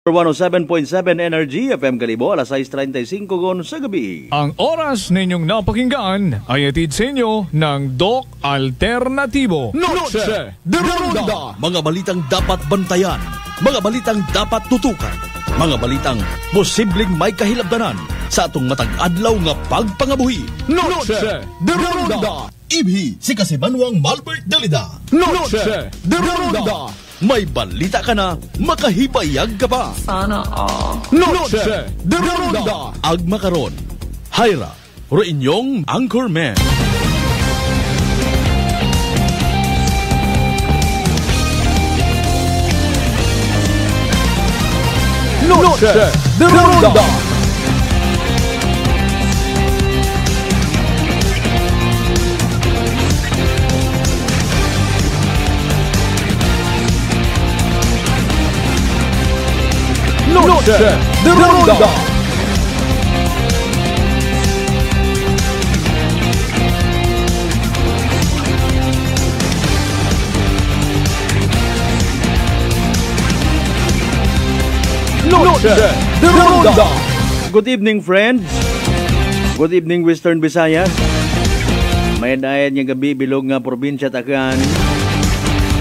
107.7 Energy FM Kalibo, alas 6:35 gon sa gabi. Ang oras ninyong napakinggan ay atid sa inyo ng Doc Alternatibo. Noche de Ronda. Mga balitang dapat bantayan, mga balitang dapat tutukan, mga balitang posibleng may kahilabdanan sa atong matag adlaw nga pagpangabuhi. Noche de Ronda. Ibhi si Kasimanwang Malbert Dalida. Noche de Ronda. May balita ka na, makahibayag ka pa. Sana all. Noche de Ronda. Agma karon, Hyra, ro inyong Anchorman. Noche de Ronda. Noche de Ronda. Noche de Ronda. Good evening, friends. Good evening, Western Visayas. May dayan niya gabi bilog nga probinsya Takan.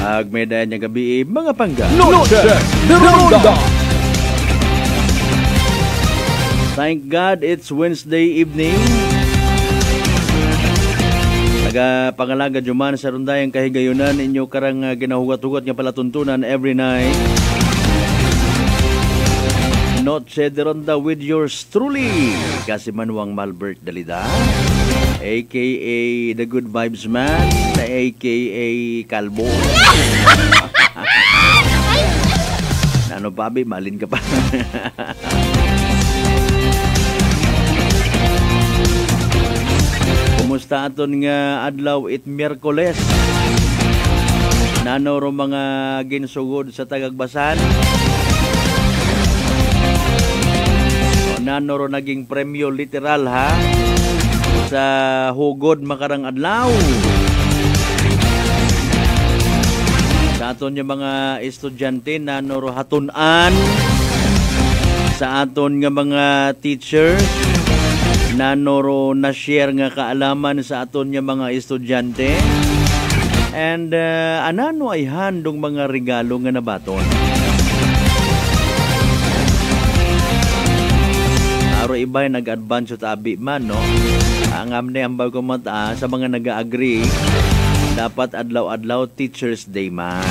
Ag may dayan niya gabi mga pangga. Noche de Ronda. Thank God it's Wednesday evening. Nagapangalaga juman sa rundayang kahigayunan inyo karang ginahugat-hugat nga palatuntunan every night. Noche de Ronda with yours truly, Kasimanwang Malbert Dalida, aka The Good Vibes Man, aka Kalbo. Ano pa, Abi? Malin ka pa. Kumusta aton nga adlaw it Miyerkules? Nano ro mga ginsugod sa Tagagbasan? O nano ro naging premyo literal ha? Sa hugod makarang adlaw? Sa aton nga mga estudyante nano ro hatunan? Sa aton nga mga teachers nanoro na share nga kaalaman sa aton nga mga estudyante and anano ay handong mga regalo nga nabaton. Aro ibay nag-advance sa abi man no. Ang amne ambag ko mata sa mga naga-agree dapat adlaw-adlaw Teachers Day man.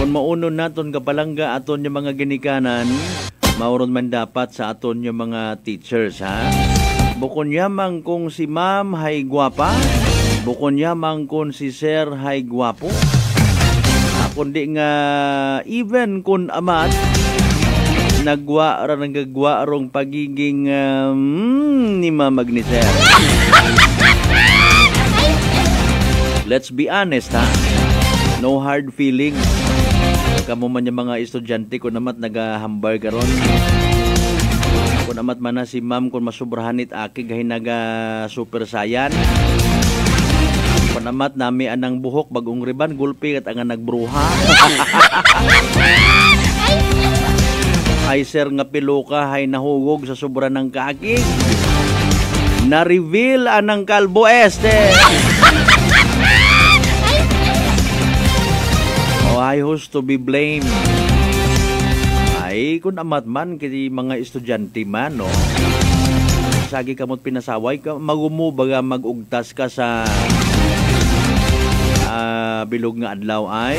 Kung maunon naton kapalangga aton nga mga ginikanan mauron man dapat sa aton yung mga teachers, ha? Bukon yamang kung si ma'am hay gwapa, bukon yamang kung si sir hay gwapo. Kundi nga, even kung amat, nagwa rong pagiging ni mamag ni sir. Let's be honest, ha? No hard feelings. Kamo man yung mga estudyante ko namat nagahambal karon. Kung namat man na si ma'am kung masubrahanit aki gahin naga super sayan. Kung namat nami anang buhok bagong riban gulpi at ang nagbruha. Ay sir nga piluka hay nahugog sa sobra ng kaki. Na-reveal anang kalbo este. I who's to be blamed? Ay, kung amat man, kiti mga estudyante man, no? Sagi kamot pinasaway, magumu baga magugtas ka sa bilog nga adlaw ay.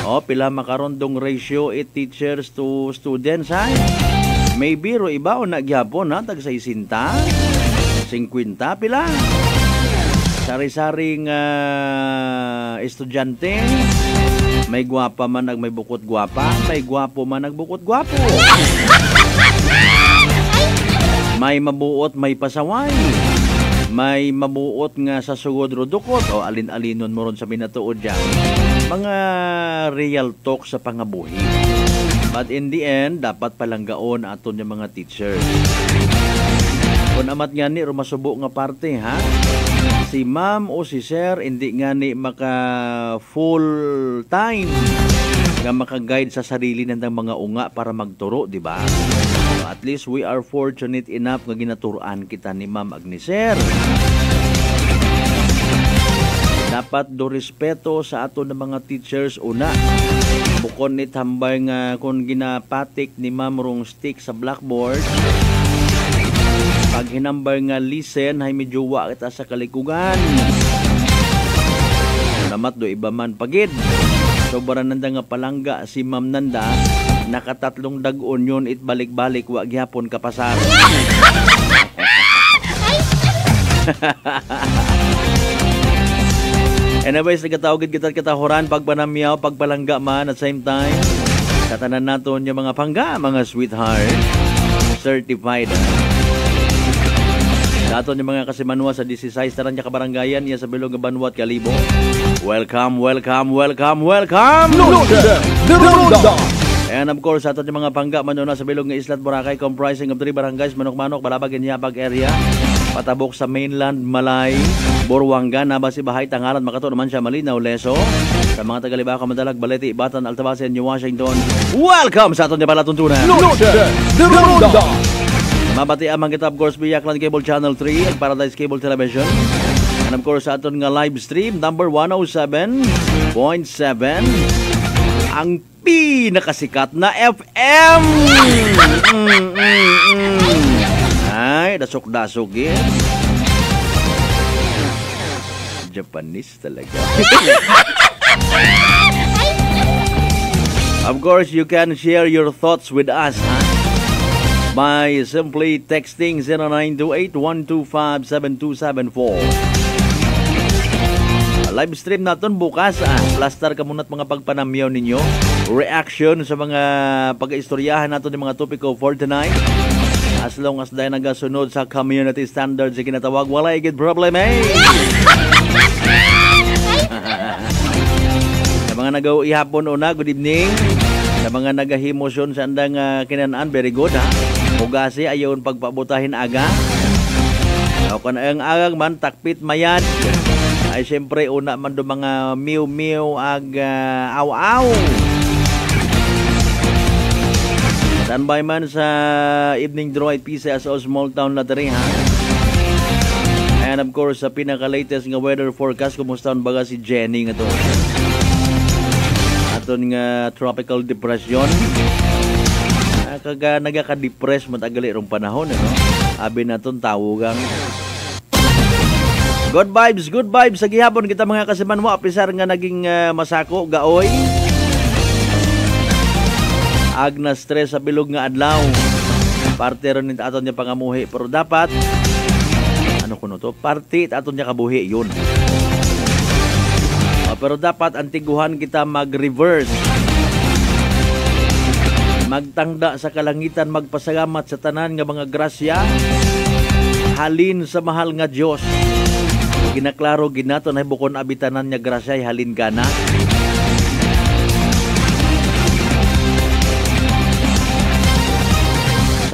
O, pila makarondong ratio it teachers to students, ay. Maybe, ro iba o nagyapon, ha? Tag 60, 50, pila. Sari-saring estudyante. May gwapa man may bukot gwapa, may gwapo man bukot gwapo. May mabuot, may pasaway. May mabuot nga sa sugod rodukot o alin-alinon mo ron sa binatuod dyan. Mga real talk sa pangabuhi. But in the end, dapat palanggaon aton yung mga teachers. Kung amat nga ni, rumasubo nga parte, ha? Si ma'am o si sir, hindi nga ni maka full time nga makaguide sa sarili nandang mga unga para magturo, di ba? So, at least we are fortunate enough nga ginaturuan kita ni Ma'am Agneser. Dapat do respeto sa ato ng mga teachers una. Bukod ni tambay nga kung ginapatik ni Ma'am rong stick sa blackboard, pag hinambay nga listen, ay medyo wa kita sa kalikugan. Namat do iba man pagid. Sobra nanda nga palangga si Ma'am Nanda, nakatatlong dag-on yun it balik-balik wa gyapon kapasar. Anyways, nagatawagid kita katahuran pagpanamyaw, pagpalangga man at same time. Katanan naton yung mga pangga, mga sweetheart, certified. Daton yung mga kasimanwa sa 16 Taranya Kabarangayan, iya sa Bilog Banwat Kalibo. Welcome, welcome, welcome, welcome! And of course, aton yung mga pangga manuna sa Bilog ng Islat Boracay, comprising of 3 barangays, Manok-Manok, Balabag, Inyapag area, patabok sa mainland, Malay, Borwanga, Nabasi, Bahay, Tangalan, Makato naman siya, Malinaw, Leso. Sa mga Tagalibaka, Madalag, Balete, Ibatan, Altabasen, New Washington. Welcome sa aton yung palatuntunan. Mabati amang kita, of course, Biyaklan Cable Channel 3 at Paradise Cable Television. And of course, sa aton nga live stream, number 107.7, ang pinakasikat na FM. Ay, dasok-dasok eh. Japanese talaga. Of course, you can share your thoughts with us, by simply texting 0928-125-7274. Live stream natin bukas. Plaster ka muna't mga pagpanamyaw ninyo. Reaction sa mga pag-istoryahan natin ng mga topiko for tonight. As long as dahil nagasunod sa community standards sa kinatawag, wala igit problem eh. Sa mga nag-ihapon una, good evening. Sa mga nagahimosyon sa andang kinanaan, very good ha. Hugasi ayon pagpabutahin aga. O kung ang agang man takpit mayad, ay siyempre una man do mga miw-miw ag aw-aw. Standby man sa evening draw at PCSO Small Town Lottery ha. And of course sa pinaka-latest nga weather forecast, kumusta ang baga si Jenny nga to? Aton nga tropical depression. Kaga nagaka-depress matagali rong panahon, ano? Abi naton tawogang. Good vibes sa gihapon kita mga kasimanwa, apisar nga naging masako gaoy. Agna stress sa bilog nga adlaw. Parte ron nito aton niya pangamuhi, pero dapat ano kuno to? Parte aton niya kabuhi yun. Pero dapat antiguhan kita mag-reverse. Magtangda sa kalangitan, magpasalamat sa tanan nga mga grasya, halin sa mahal nga Dios. Ginaklaro ginaton ay bukon abitanan nga grasya, halin ka na.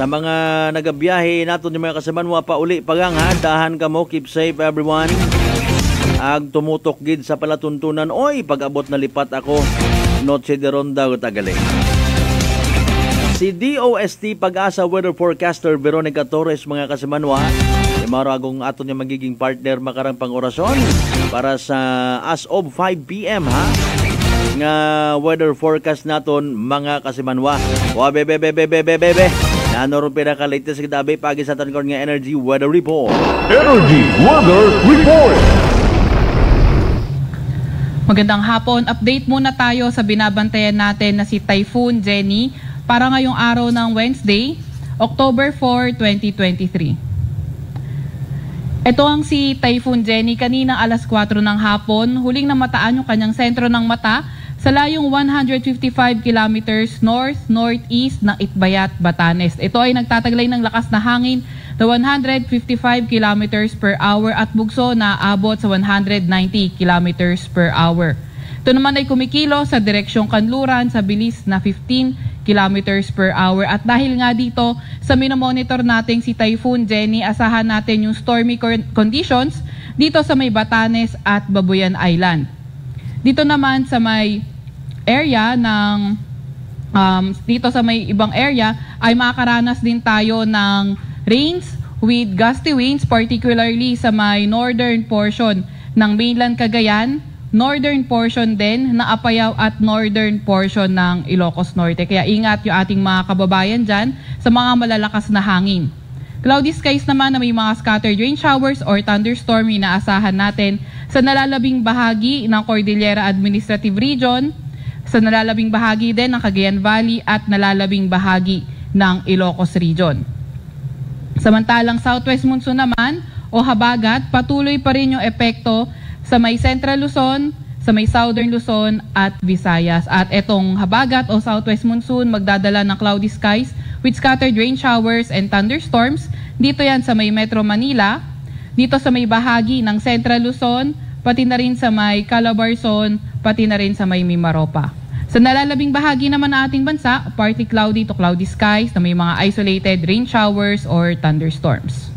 Sa mga nagabiyahe naton yung mga kasamanwa pa uli pagang ha, dahan ka mo, keep safe everyone. Ag tumutok gid sa palatuntunan, oy pag-abot na lipat ako, Noche de Ronda tagaling. Si DOST Pag-asa Weather Forecaster Veronica Torres mga kasimanwa, maragong aton niya magiging partner makarang pang orasyon para sa as of 5 PM ha, nga weather forecast naton mga kasimanwa. Wa bebe nanon pinaka-latest kitabi pagi sa tankon nga Energy Weather Report. Energy Weather Report. Magandang hapon. Update muna tayo sa binabantayan natin na si Typhoon Jenny para ngayong araw ng Wednesday, October 4, 2023. Ito ang si Typhoon Jenny. Kanina alas 4 ng hapon, huling namataan yung kanyang sentro ng mata sa layong 155 kilometers north-northeast ng Itbayat, Batanes. Ito ay nagtataglay ng lakas na hangin na 155 kilometers per hour at bugso na abot sa 190 kilometers per hour. Ito naman ay kumikilo sa direksyong kanluran sa bilis na 15 kilometers per hour. At dahil nga dito sa minomonitor nating si Typhoon Jenny, asahan natin yung stormy conditions dito sa may Batanes at Babuyan Island. Dito naman sa may area ng dito sa may ibang area ay makakaranas din tayo ng rains with gusty winds, particularly sa may northern portion ng mainland Cagayan, northern portion din ng Apayao at northern portion ng Ilocos Norte. Kaya ingat yung ating mga kababayan dyan sa mga malalakas na hangin. Cloudy skies naman na may mga scattered rain showers or thunderstorm inaasahan natin sa nalalabing bahagi ng Cordillera Administrative Region, sa nalalabing bahagi din ng Cagayan Valley at nalalabing bahagi ng Ilocos Region. Samantalang southwest monsoon naman o habagat, patuloy pa rin yung epekto sa may Central Luzon, sa may Southern Luzon at Visayas. At etong habagat o southwest monsoon magdadala ng cloudy skies with scattered rain showers and thunderstorms. Dito yan sa may Metro Manila, dito sa may bahagi ng Central Luzon, pati na rin sa may Calabarzon, pati na rin sa may Mimaropa. Sa nalalabing bahagi naman ng ating bansa, partly cloudy to cloudy skies na may mga isolated rain showers or thunderstorms.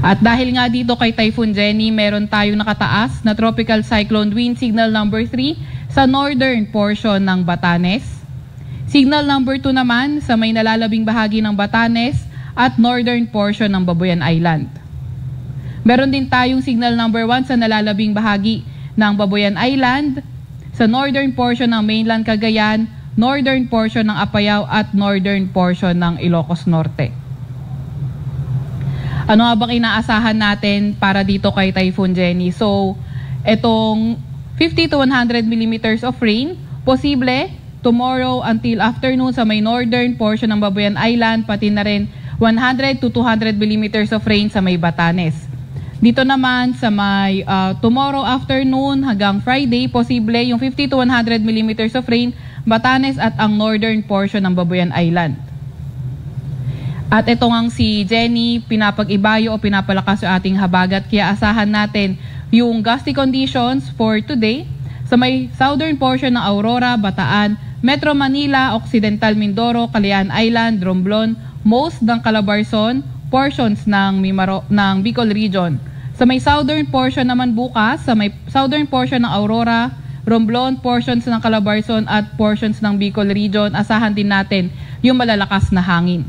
At dahil nga dito kay Typhoon Jenny, meron tayong nakataas na tropical cyclone wind signal number 3 sa northern portion ng Batanes. Signal number 2 naman sa may nalalabing bahagi ng Batanes at northern portion ng Babuyan Island. Meron din tayong signal number 1 sa nalalabing bahagi ng Babuyan Island, sa northern portion ng mainland Cagayan, northern portion ng Apayao at northern portion ng Ilocos Norte. Ano nga bang inaasahan natin para dito kay Typhoon Jenny? So, etong 50 to 100 millimeters of rain, posible tomorrow until afternoon sa may northern portion ng Babuyan Island, pati na rin 100 to 200 millimeters of rain sa may Batanes. Dito naman sa may tomorrow afternoon hanggang Friday, posible yung 50 to 100 millimeters of rain, Batanes at ang northern portion ng Babuyan Island. At ito ngang si Jenny, pinapag-ibayo o pinapalakas yung ating habagat, kaya asahan natin yung gusty conditions for today sa may southern portion ng Aurora, Bataan, Metro Manila, Occidental Mindoro, Calayan Island, Romblon, most ng Calabarzon, portions ng Bicol Region. Sa may southern portion naman bukas, sa may southern portion ng Aurora, Romblon, portions ng Calabarzon at portions ng Bicol Region, asahan din natin yung malalakas na hangin.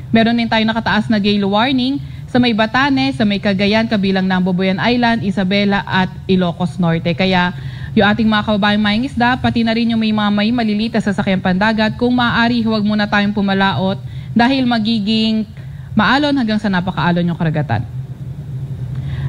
Meron din tayo nakataas na gale warning sa may Batanes, sa may Cagayan, kabilang ng Babuyan Island, Isabela at Ilocos Norte. Kaya yung ating mga kababayang mangingisda, pati na rin yung may mga may maliliit na sasakyang pandagat, kung maaari huwag muna tayong pumalaot dahil magiging maalon hanggang sa napakaalon yung karagatan.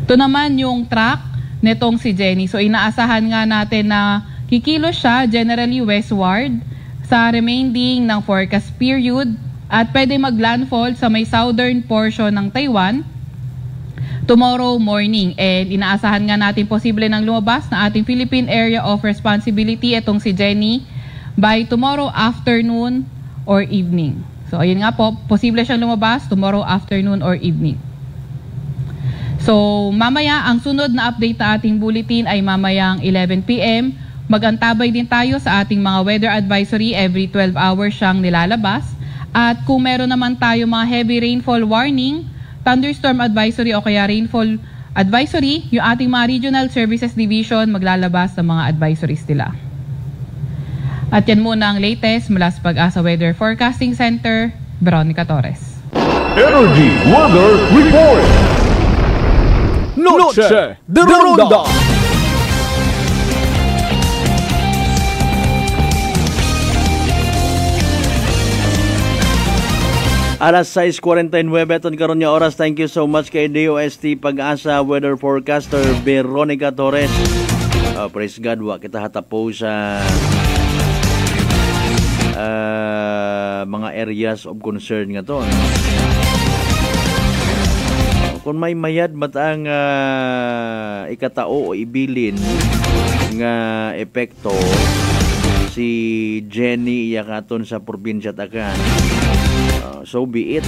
Ito naman yung track netong si Jenny. So inaasahan nga natin na kikilos siya generally westward sa remaining ng forecast period at pwede maglandfall sa may southern portion ng Taiwan tomorrow morning. And inaasahan nga natin posible nang lumabas na ating Philippine Area of Responsibility itong si Jenny by tomorrow afternoon or evening. So ayun nga po, posible siyang lumabas tomorrow afternoon or evening. So mamaya, ang sunod na update na ating bulletin ay mamayang 11 PM. Mag-antabay din tayo sa ating mga weather advisory, every 12 hours siyang nilalabas. At kung meron naman tayo mga heavy rainfall warning, thunderstorm advisory o kaya rainfall advisory, yung ating mga regional services division maglalabas sa mga advisories nila. At yan muna ang latest mula sa Pag-asa Weather Forecasting Center, Veronica Torres. Energy Weather Report. Noche de Ronda. Alas 6:49 ton karon nga oras. Thank you so much kay DOST Pag-asa Weather Forecaster Veronica Torres. Praise God, wa kita hatapo sa mga areas of concern nga to. Kung may mayad matang ikatao o ibilin nga epekto si Jenny iya katon sa probinsya takan, so be it.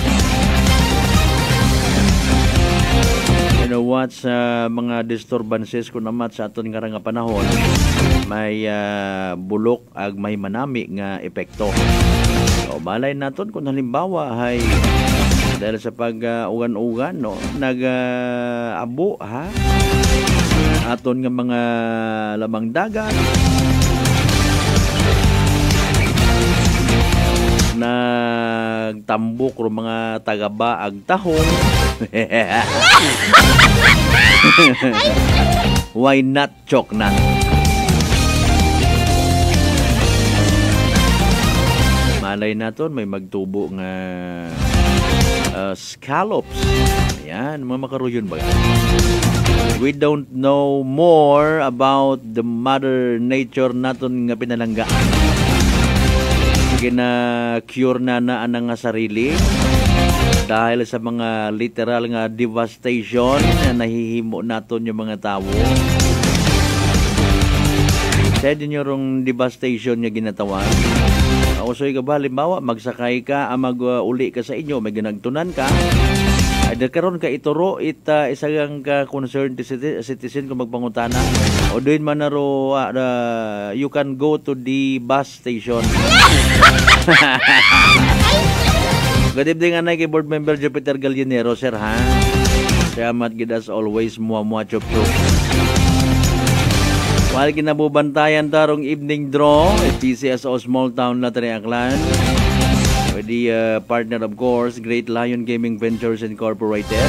You know what, sa mga disturbances ko naman sa aton nga panahon, may bulok ag may manami nga epekto. So balay naton kung halimbawa hay dahil sa pag-ugan-ugan, no, nag-abo aton nga mga lamang dagat, tambok ro mga tagabaag tahong. Why not choknat? Malay naton may magtubo nga scallops. Ayan, mga makaruyon ba? We don't know more about the mother nature naton nga pinalanggaan. Gina-cure na anang nga sarili dahil sa mga literal nga devastation na nahihimo naton yung mga tao. Sa din yung devastation nga ginatawan. Usoy ka ba, halimbawa, magsakay ka, mag-uli ka sa inyo, may ginagtunan ka, ay karon ka ituro, isagang ka concerned citizen kung magpangutana, o doon man naro, you can go to the bus station. Good evening, anay kay board member Jupiter Gallinero, sir, ha? Salamat gid as always, muwa chup-chup. While kinabubantayan tarong evening draw, PCSO Small Town Lottery Aklan, with the partner of course, Great Lion Gaming Ventures Incorporated.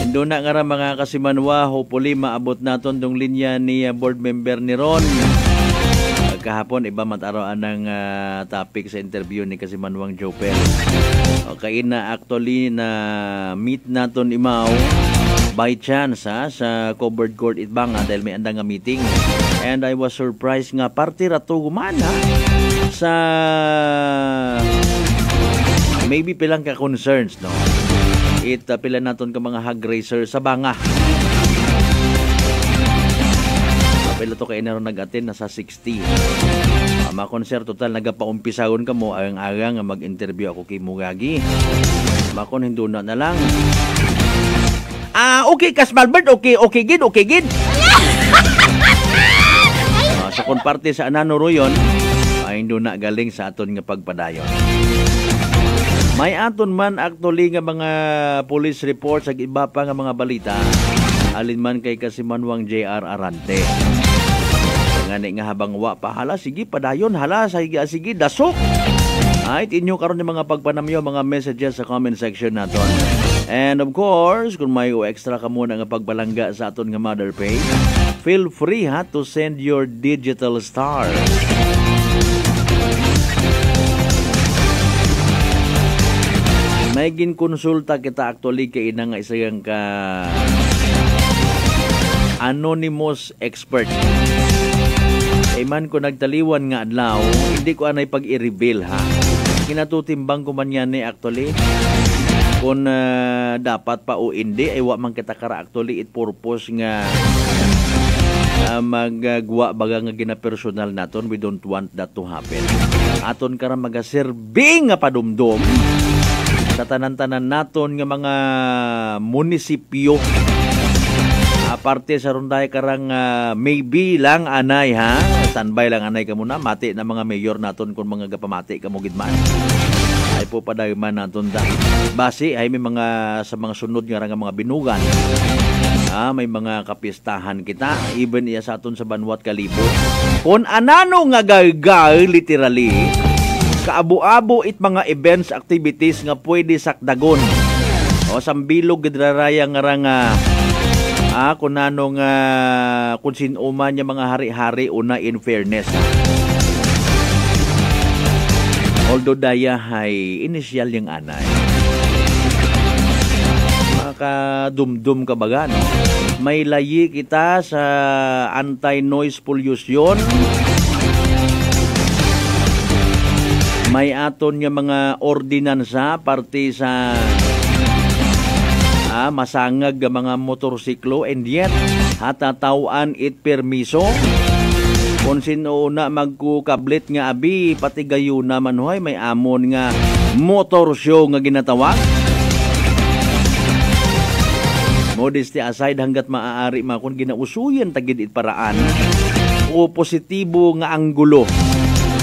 Doon na nga mga kasimanwa, hopefully maabot naton dong linya ni board member ni Ron. Kahapon, iba mataroan ng topic sa interview ni Kasimanwang Jopel. Okay na actually na meet naton imaw by chance sa covered court Itbanga dahil may andang nga meeting. And I was surprised nga parte rato gumana sa maybe pilang ka concerns, no? Pila naton ka mga hog racer sa banga. Pila to kay naron nag-attend na sa 60. Ama konser total nagapaumpisagon ka mo ang nga mag-interview ako kay Mugagi. Makon hindo na lang. Okay Kas Malbert, okay gid. Sa kon parte sa anano royon, ay hindo na galing sa aton nga pagpadayon. May aton man actually nga mga police reports ag iba pa nga mga balita alin man kay Kasimanwang JR Arante. Ngani nga habang wa pa hala sige padayon hala sige dasok. Ay inyo karon yung mga pagpanamyo mga messages sa comment section naton. And of course, kung may extra ka muna nga pagbalangga sa aton nga mother page, feel free to send your digital star. May ginkonsulta kita actually kay ina nga isang ka anonymous expert. Man ko nagtaliwan nga adlaw, hindi ko anay pag-i-reveal ha. Kinatutimbang ko man yan actually. Kung dapat pa o hindi, ay wa man kita kara actually it purpose nga magagwa baga nga gina-personal naton. We don't want that to happen. Aton kara magaserbi nga padumdum sa tanan-tanan naton nga mga munisipyo. Aparte sa runday karang maybe lang anay ha. Standby lang anay ka muna. Mati na mga mayor naton kung mga gapamati ka mo gidman. Ay po padayman naton da. Basi ay may mga sa mga sunod nga mga binugan. May mga kapistahan kita. Even iya sa aton sa Banwat Kalibo. Kung anano nga gagal literally kaabu-abo it mga events activities nga pwede sakdagon. O sambilog gidraraya nga kung anong kung sinuman niya mga hari-hari una in fairness. Although daya ay initial yung anay. Makadumdum ka baga, no? May layi kita sa anti-noise pollution. May aton nga mga ordinansa parte sa masangag nga mga motorsiklo and yet hatatawan it permiso kung sino na magkukablit nga abi pati gayo naman hoy may amon nga motor show nga ginatawag. Modesty aside hanggat maaari kung ginausuyan tagid it paraan o positibo nga anggulo.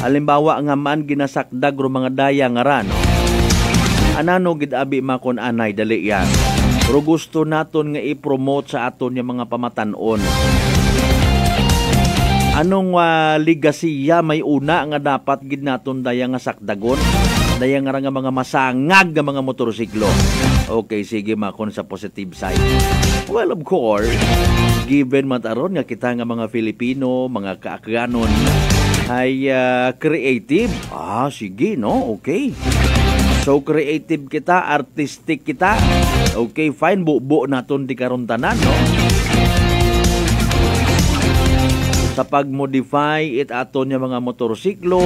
Halimbawa nga man ginasakdag ro mga daya nga rano. Anano gid abi makon anay dali yan. Pero gusto naton nga i-promote sa aton yung mga pamatanon. Anong ligasiya may una nga dapat gid naton daya nga sakdagon? Daya nga mga masangag nga mga motorsiklo. Okay, sige makon sa positive side. Well, of course, given mataron nga kita nga mga Filipino, mga kaakyanon ay creative. Sige, no? Okay. So, creative kita, artistic kita. Okay, fine. Buo naton di karon tanan, no? Sa pag-modify aton nga mga motorsiklo,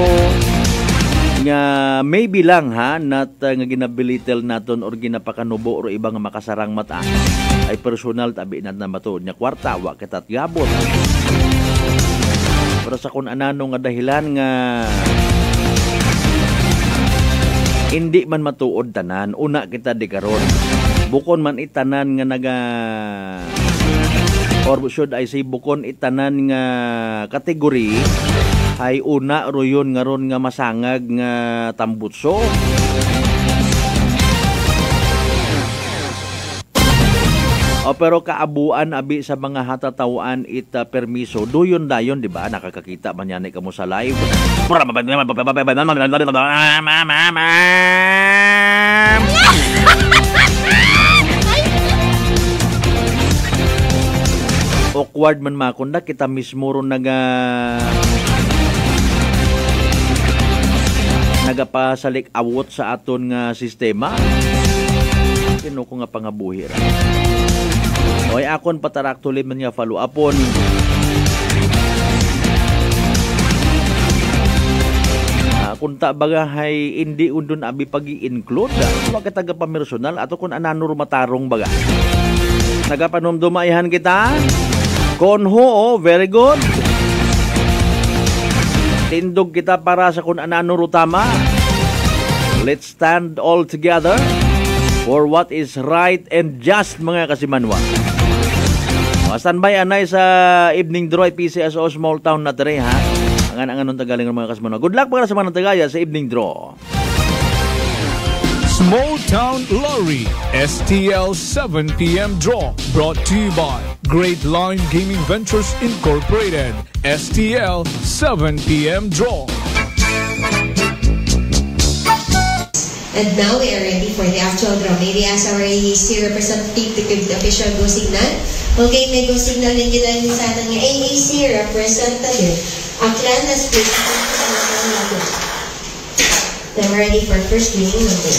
nga maybe lang not nga ginabilitel naton or ginapakanubo or ibang makasarang mata ay personal tabi na matuod nya kwarta wa kita gabot. Pero sa kun anano nga dahilan nga hindi man matuod tanan, una kita di karon. Bukon man itanan nga or should I say bukon itanan nga kategory ay una royon nga ron nga masangag nga tambutso. Pero kaabuan abi sa mga hatatawan permiso duyon dayon, di ba? Nakakakita man yan kamo sa live. Awkward man makunda kita mismo ron nagapasalik awot sa aton nga sistema. Sino ko nga pangabuhi ra. Oy akon patarak tuloy man nga follow upon. Kunta bagahay hindi undon abi pag-i-include. Wa kita pamersonal ato kun ananur matarong baga. Nagapanumdumayan kita. Konho, very good. Tindog kita para sa kun anano rutama. Let's stand all together for what is right and just, mga kasimanwa. Standby anay sa evening draw PCSO Small Town na tere, ha? Angan nung tagaling ng mga kasimanwa. Good luck para sa mga tagaya sa evening draw. Small Town Lottery STL 7 p.m. draw brought to you by Great Line Gaming Ventures Incorporated. STL 7 p.m. draw. And now we are ready for the actual draw. Maybe as our AAC representative to give the official go signal. Okay, may go signal din kita sa ating AAC representative. Aklan has placed then we're ready for first winning number.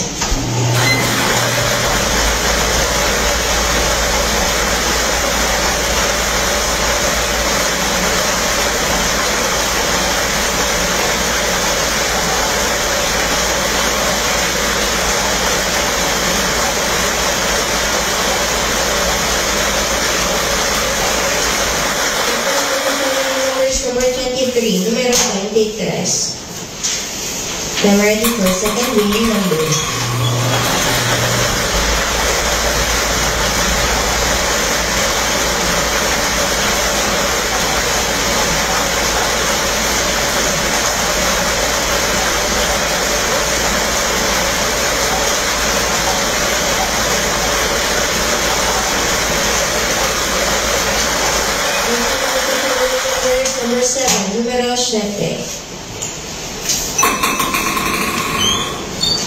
Number 23, numero 23. Then we're ready for second winning number. Number 7, numero 7.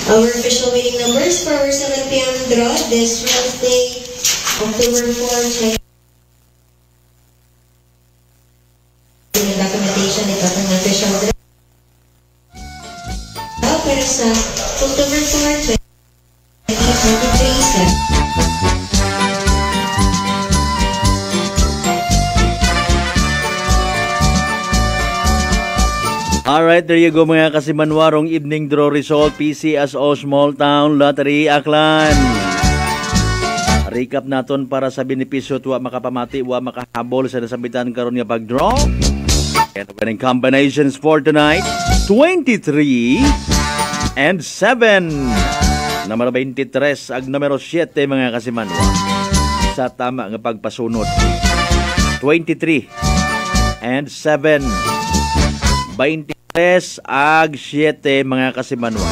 Our official winning numbers for our 7 p.m. draw this Wednesday, October 4, 2020. Documentation ito ng official draw. Pero sa October 4, 2023 sa Alright, there you go mga kasimanwarong evening draw result PCSO Small Town Lottery Aklan. Recap naton para sa benepisyo tuwa makapamati wa makahabol sa nasabitan karon nga pag-draw. And winning combinations for tonight 23 and 7. Numero 23 ag numero 7 mga kasimanwa. Sa tama nga pagpasunod 23 and 7. 23 ag 7 mga kasimanwa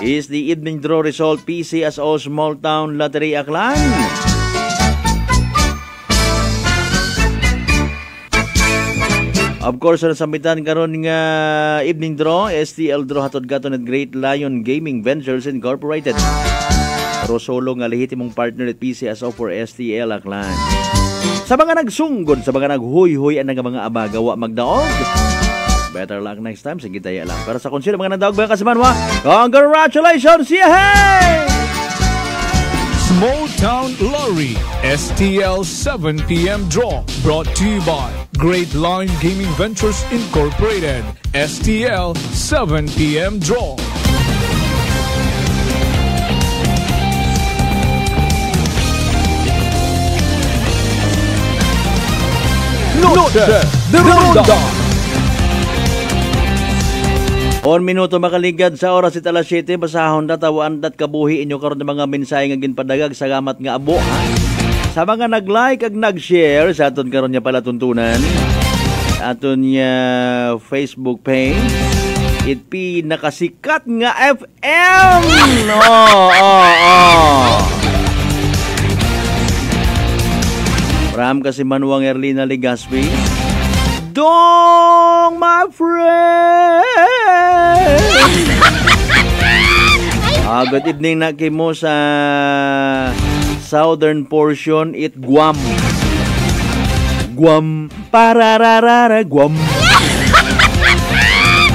is the evening draw result PCSO Small Town Lottery Aklan. Of course, sa sambitan karon nga evening draw, STL draw hatod gaton at Great Lion Gaming Ventures Incorporated. Rosolo nga lehitimong partner at PCSO for STL Aklan. Sa mga nagsunggod, sa mga naghuy-huy ang mga abagawa magdaog. Better luck next time. Sige tayo lang. Para sa konsil, mga nadaog mga kasimanwa, congratulations! Yehey! Small Town Lottery STL 7 p.m. draw brought to you by Great Line Gaming Ventures Incorporated. STL 7 p.m. draw. Noche de Ronda. 1 minuto makaligad sa oras it alas 7, basahon na tawaan dat kabuhi inyo karon ng mga mensahe nga ginpadagag salamat nga abo ha. Sa mga nag-like ag nag-share sa aton karon nya pala tuntunan aton nya Facebook page it nakasikat nga FM. Ram kasi Manuang Erlina Ligaspi. Dong, my friend! Good evening na kimo sa southern portion, it Guam. Guam, parararara, Guam.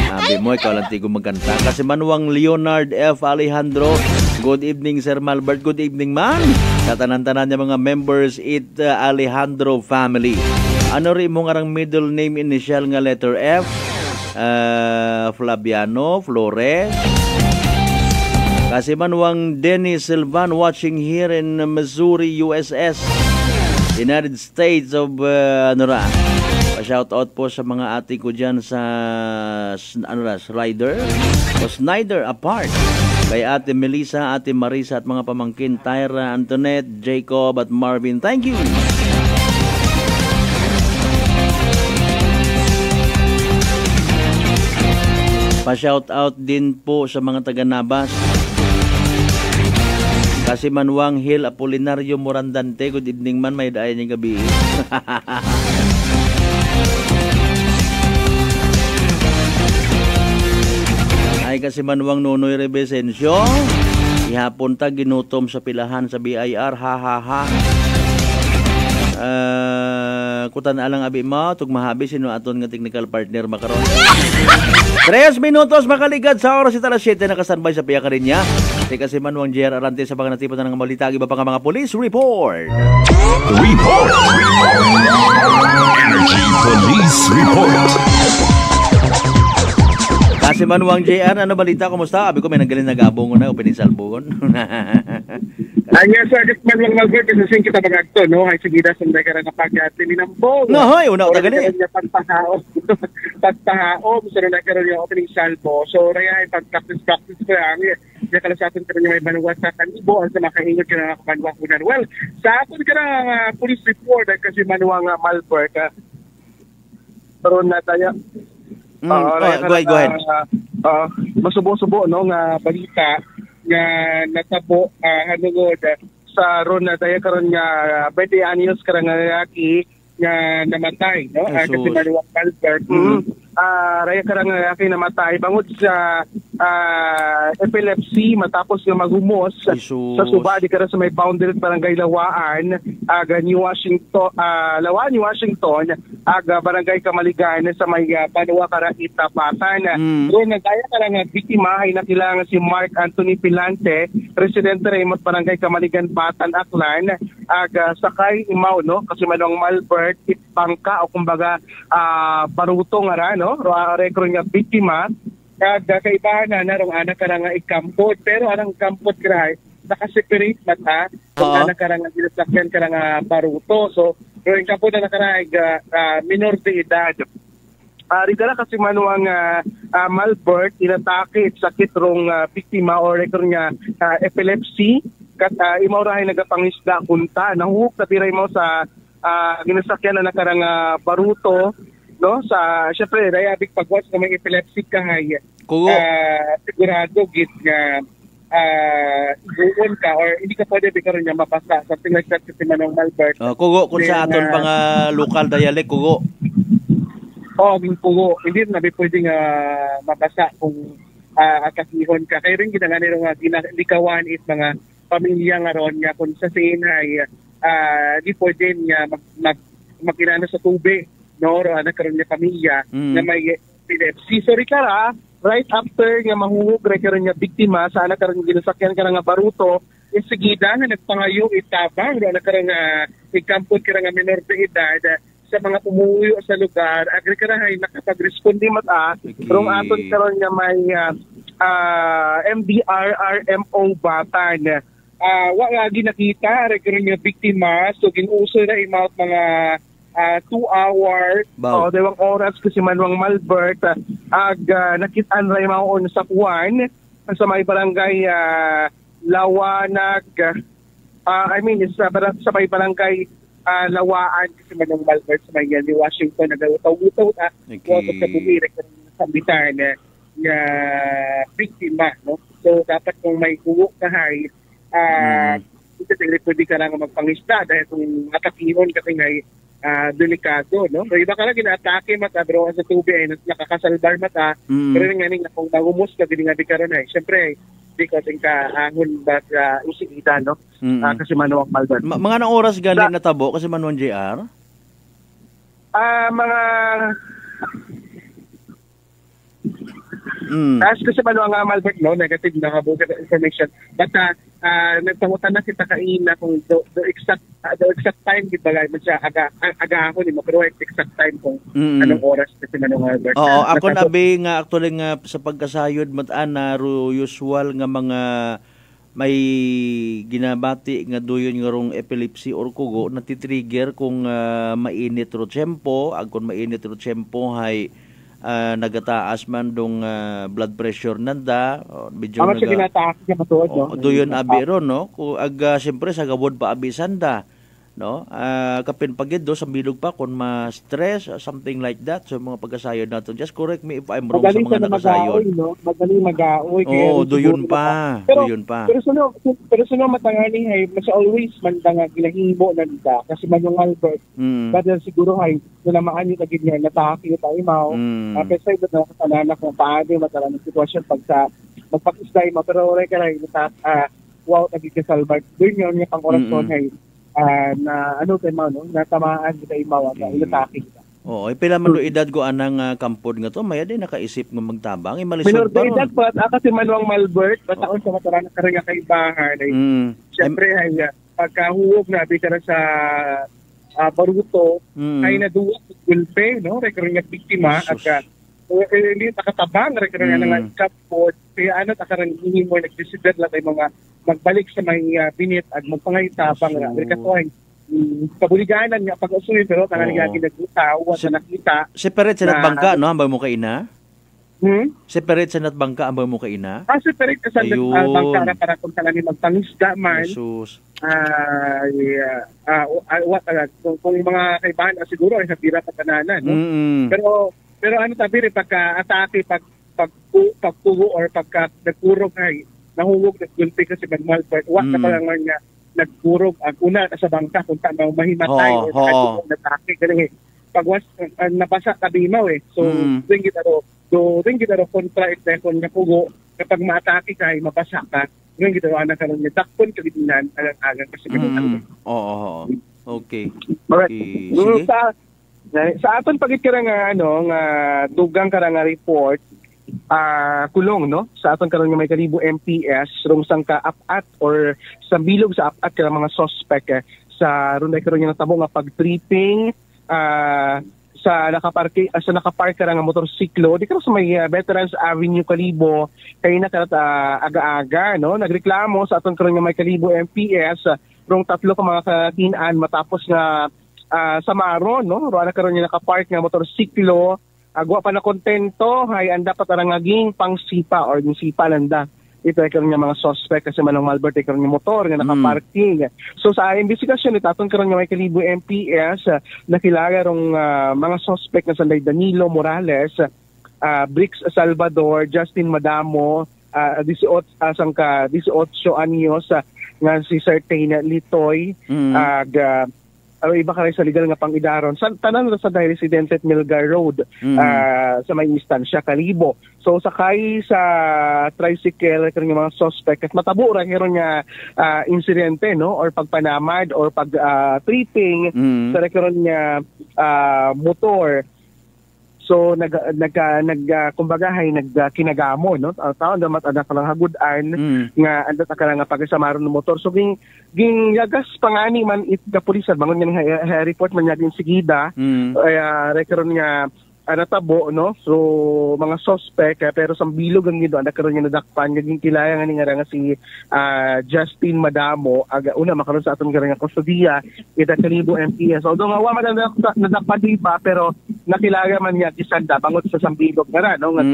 Sabi mo, ikaw lang tigo magkanta. Kasi Manuang Leonard F. Alejandro, good evening, Sir Malbert. Good evening, man. Sa tanan-tanan niya mga members, it Alejandro family. Ano rin mo nga middle name initial nga letter F? Flaviano, Flores. Kasi Manuang Dennis Silvan watching here in Missouri, USS, United States of shout out po sa mga ate ko dyan sa Snyder apart. Kay Ate Melissa, Ate Marisa at mga pamangkin Tyra, Antoinette, Jacob at Marvin. Thank you. Pa-shout out din po sa mga taga-Nabas. Kasi Manuang Hill Apolinario Morandante, good evening man, may daayan yung gabi. Ay kasi Manuang Nonoy Rebesencio, ihapon ta ginutom sa pilahan sa BIR, ha ha ha. Kutan alang abi mo, tugmahabi sino aton nga technical partner makaron. 3 minutos makaligad sa oras ita alas 7 nakastanbay sa piya ka rin niya. Kasi Manuang JR Arante sa mga natipon ng balita, iba pa nga mga police report. Energy Police Report. Kasi Manuang JR, ano balita? Kumusta? Abi ko may nagaling nag-abong na, opening salbon. Anya sa agad Manuang Albert, kasi kita bagagto, no? Ay sigida sa mga karang pag-ati ninambong. No, hoy, una ta gali. Pagtahaom, so na nagkaroon yung opening salvo. So, raya ay pag-practice ko ang yung kalasaton ka rin yung may banuwa sa kanibo ang sa makahingot ka na nakabanuwa ko na. Well, sa aton ka na police report, kasi Manuang Albert, karoon na tayo. Go ahead. Masubo-subo no nga balita nga natabo hanungod sa ron na tayo karon nga 20 anyos karang lalaki nga namatay no kasi Manuang Albert. Raya karang lalaki namatay bangod sa epilepsy matapos nga maghumos sa suba di karon sa may boundary barangay Lawaan New Washington Lawaan New Washington barangay Kamaligan sa may Banwa Kara Itapatan. Doon nagaya karang biktima ay nakilangan si Mark Anthony Pilante, residente Raymond barangay Kamaligan Batan Aklan sakay imaw no kasi Manuang Albert itbangka o kumbaga baruto nga ra no rekord nga biktima kada kaibahan na narong anak karang ikampot pero anang kampot kray naka-separate mata anak karang ginasakyan karang baruto so pero yung kampot na karang minor de edad. Rigala kasi Manuang Albert inatake sakit rong biktima o rekord nga epilepsy kat imaw rahay nagapangisda kunta nahuk na piray mo sa ginasakyan na karang baruto no sa syempre diabetic pagwas na may epilepsy kahay sigurado git nga doon ka or hindi ka pwede bikaron niya mapasa something like that kasi Manuang Albert kugo kung sa aton pang local dialect kugo ginpugo. Hindi na pwedeng mabasa kung kakihon ka. Kaya rin ginangani rin ginalikawan it mga pamilya nga ron nga kung sa sin ay di pwede niya magkinana sa tubig, no? Nagkaroon niya pamilya na may epilepsy. So Ricara, right after nga mahuhug, karon niya biktima, sana karon ginasakyan ka nga baruto, insigida nga nagpangayo itabang, nagkaroon nga ikampod ka nga minor de edad, sa mga pumuyo sa lugar, agri ka na ay nakapag-respondi mata, pero aton karon nga may MDRRMO batan. Wala ginakita, karon nga biktima, so ginuso na imount mga 2 hours, o 2 oras kasi manwang Malbert, nakitaan rin maon sa Kuwan, sa may barangay Lawanag, sa may barangay Lawaan kasi manong Malbert sa may ni Washington nagawutaw-utaw wala sa bumirik ng sambitan na biktima, no? So dapat kung may kuwo kahay pwede ka lang magpangisda dahil kung atakihon kasi ngay delikado, no? So iba ka lang gina-atake mata bro sa tubig ay nakakasalbar mata pero nga ning kung nagumos ka gini nga di karon ay syempre because ka angon ba usigida, no? Kasi manuwang Malbert. Mga nang oras gali natabo kasi manuwang JR? Mga kasi manuwang Malbert, no? Negative na kabuka information. But nagpangutan na kita kaina kung the exact time di ba mo siya aga ako ni mo pero exact time kung anong oras kasi manuwang Malbert. Oo, ako nabi nga actually nga sa pagkasayod mataan na usual nga mga may ginabati nga duyon nga rong epilepsy or kugo natitrigger kung mainit ro tiyempo, kung mainit ro tiyempo hay nagataas man dong blood pressure nanda, medyo duyon abi ro, no? Kung siyempre sa gabod pa abi sanda, no? Kapin pagid do sa bilog pa kung ma-stress something like that, so mga pagkasayod nato. Just correct me if I'm wrong sa mga nakasayod, no? Magaling mag-aoy kaya duyon pa. Pero suno matangani hay mas always man nga ginahimo nanda kasi man yung Albert dahil siguro hay nalamaan yung agid niya natake tayo mao kasi ito na kanana kung paano matala ng sitwasyon pag sa magpakisday mo pero oray ka rin wow agid ka sa Albert doon yun yung pang orasyon hay na ano tayo no natamaan kita imawa na inatake kita. Oo, pila man do edad ko anang kampod nga to, maya din nakaisip nga magtabang, malisod pa ron. Minor edad pa, kasi manuwang Malbert, bataon sa mataran na karang kaibahan. Siyempre, pagkahuwag na, ka na sa baruto, ay naduwag sa gulpe, no? Karang nga biktima, at hindi nakatabang, karang nga kampod, kaya karang hindi mo nagdesider lang tayo mga magbalik sa may binit at magpangaytabang na. Kasi kabuliganan nga pag-usunin pero tangan nga ginagutaw at nakita. Separate sa natbangka, no? Ambang mo kaina? Separate sa natbangka, ambang mo kaina? Separate sa natbangka na para kung tangan magpangisda man. Jesus. Kung mga kaibahan siguro ay sa pira katananan, no? Pero ano tabi rin pagka-atake, pagpugo or pagka nagpurog ay nahugog na gulpi kasi magmalpart. Wak na palang nga nagpurog ang una sa bangka kung tama mahimatay o sa natake galing pag napasa tabimaw so ring kita ro kontra itekon nga pugo kapag maatake ka ay mapasa ka ring kita ro anak karon ni takpon kaginan agang kasi okay. Sige. Sa aton pagikira nga nga dugang kara nga report kulong, no? Sa aton karon nga may kalibo MPS rong sang ka-apat or sa bilog sa apat ka mga suspect sa runday karon nga natabo nga pag-tripping sa nakapark ka nga motorsiklo di karon sa may Veterans Avenue Kalibo kay na aga-aga, no? Nagreklamo sa aton karon nga may kalibo MPS rong tatlo ka mga katin-an matapos nga sa Maron, no? Roa na karon nga nakapark nga motorsiklo. Agwa pa na kontento, hay anda pa tarang aging pang sipa or yung sipa landa. Ito ay karon nga mga suspect kasi manong Malbert ay karon nga motor nga nakaparking. So sa investigasyon ito aton karon nga may kalibo MPS nakilala rong mga suspect na sanday Danilo Morales, Brix Salvador, Justin Madamo, 18 anyos nga si Certain Litoy, iba ka rin sa legal nga pang-idaron sa tanan sa residence at Milgar Road sa may instansya Kalibo. So sakay sa tricycle kang mga suspect at matabo ra karon nga insidente no or pagpanamad or pag tripping sa karon nga motor. So kumbaga hay kinagamo no taon damat anak lang hagudan nga andat ka nga pagsamaron ng motor. So ging yagas pangani man it ka pulisan bangon nga report man niya din sigida karon nga natabo no. So mga suspect pero sa bilog ang gido anak karon nga nadakpan gaging kilaya nga si Justin Madamo aga una makaron sa aton nga kustodiya ita Kalibo MPS. Although nga wa man nadakpan di pa pero nakilala man niya kisanda bangot sa sambilog nga no nga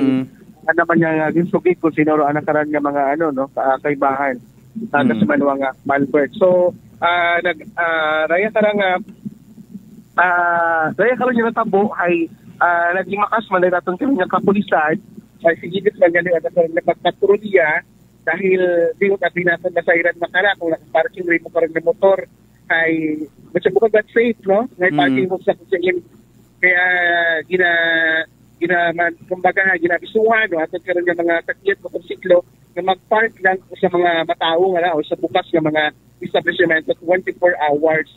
naman niya ginsugid kung sino ro anak karon nga mga no kaibahan kasi manwa nga Malbert. So raya karon yung natabo ay naging makas man naton kami nga kapulisan ay sigit man gali at nagpagpatrolya dahil di mo tabi natin nasairan makara kung nakaparking rin mo karon ng motor ay masyadong that safe no ngay parking mo sa kusingin kaya kumbaga ginabisuhan no aton karon nga mga takyat motorsiklo na magpark lang sa mga matao nga o sa bukas nga mga establishment at 24 hours.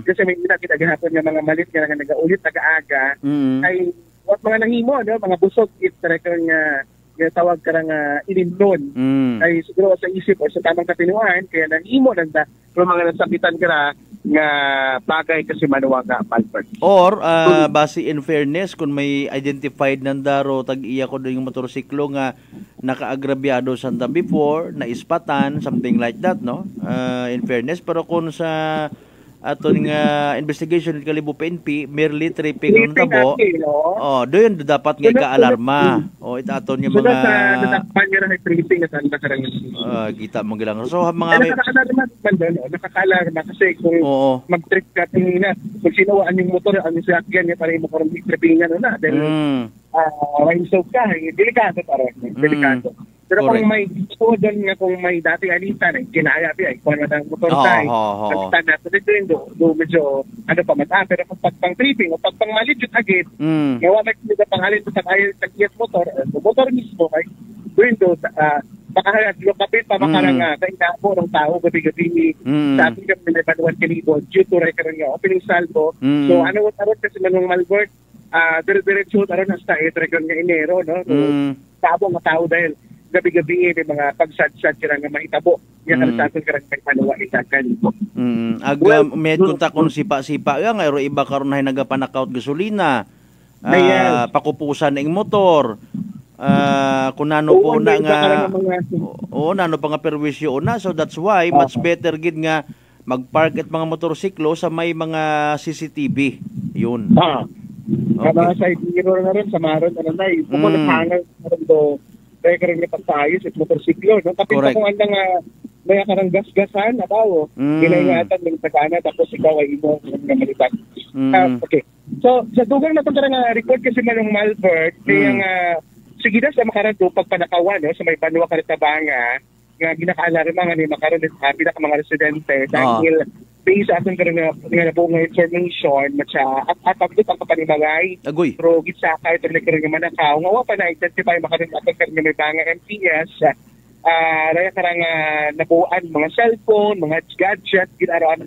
Kasi may kita gahapon nga mga malit nga nagaulit nagaaga ay what mga nahimo no mga busog it record nga tawag ka nga inimnon ay siguro sa isip o sa tamang katinuan kaya nahimo nanda pero mga nasabitan ka nga bagay kasi manuwaga Palpert. Or base in fairness kung may identified nandaro tag-iya ko yung motorsiklo nga nakaagrabyado sanda before na ispatan something like that no in fairness pero kung sa aton nga investigation ni Kalibo PNP merely tripping ng tabo doon dapat nga ka-alarma itaton yung mga nadakpan nga na tripping na sanda karang kita mo gilang so mga nakaka-alarma kasi kung mag-trip ka tingin na kung sinawaan yung motor ang sasakyan niya para mo karang trippingan na dahil so ka delikado pero kung may gusto doon nga kung may dati alita na kinaya ay kung ano ng motor tayo ang standard so dito do medyo pa mata pero kung pagpang tripping o pagpang malit yung agit gawa may kita pangalit sa kaya tagyat motor mismo kay doon do makahalag yung kapit pa makarang kainamo ng tao gabi-gabi sa ating kami na Banuan Kalibo due to record nga opening salvo so ano tarot kasi manong Malbert dire-diretso taron hasta record nga Enero no tabo nga tao dahil gabi-gabi may mga pagsad-sad kira nga mahitabo nga karasaton karang Manuwa itakan med kunta kon sipa-sipa nga ero iba karon na nagapanakaut gasolina pakupusan ing motor kung nano po na nga nano pa nga perwisyo na so that's why much better gid nga magpark at mga motorsiklo sa may mga CCTV yun mga side mirror na rin sa maron na pumuntahan na do record nga pagtayos at motorsiklo no kapit pa kung andang may karang gas-gasan na tao ginayatan ng tagana tapos ikaw ay imo nga malipat okay so sa dugang na itong nga report kasi manong Malbert kaya nga sige na sa makarado pagpanakawan no sa may Banwa Caritabanga nga ginakaalarma nga ni makaroon happy na mga residente dahil based sa ating nga nabuong information at pagdut ang kapanimagay pero gitsakay ito nga manakaw nga wapa na-identify makaroon ating nga may banga MPS raya karang nabuuan mga cellphone, mga gadget ginaraan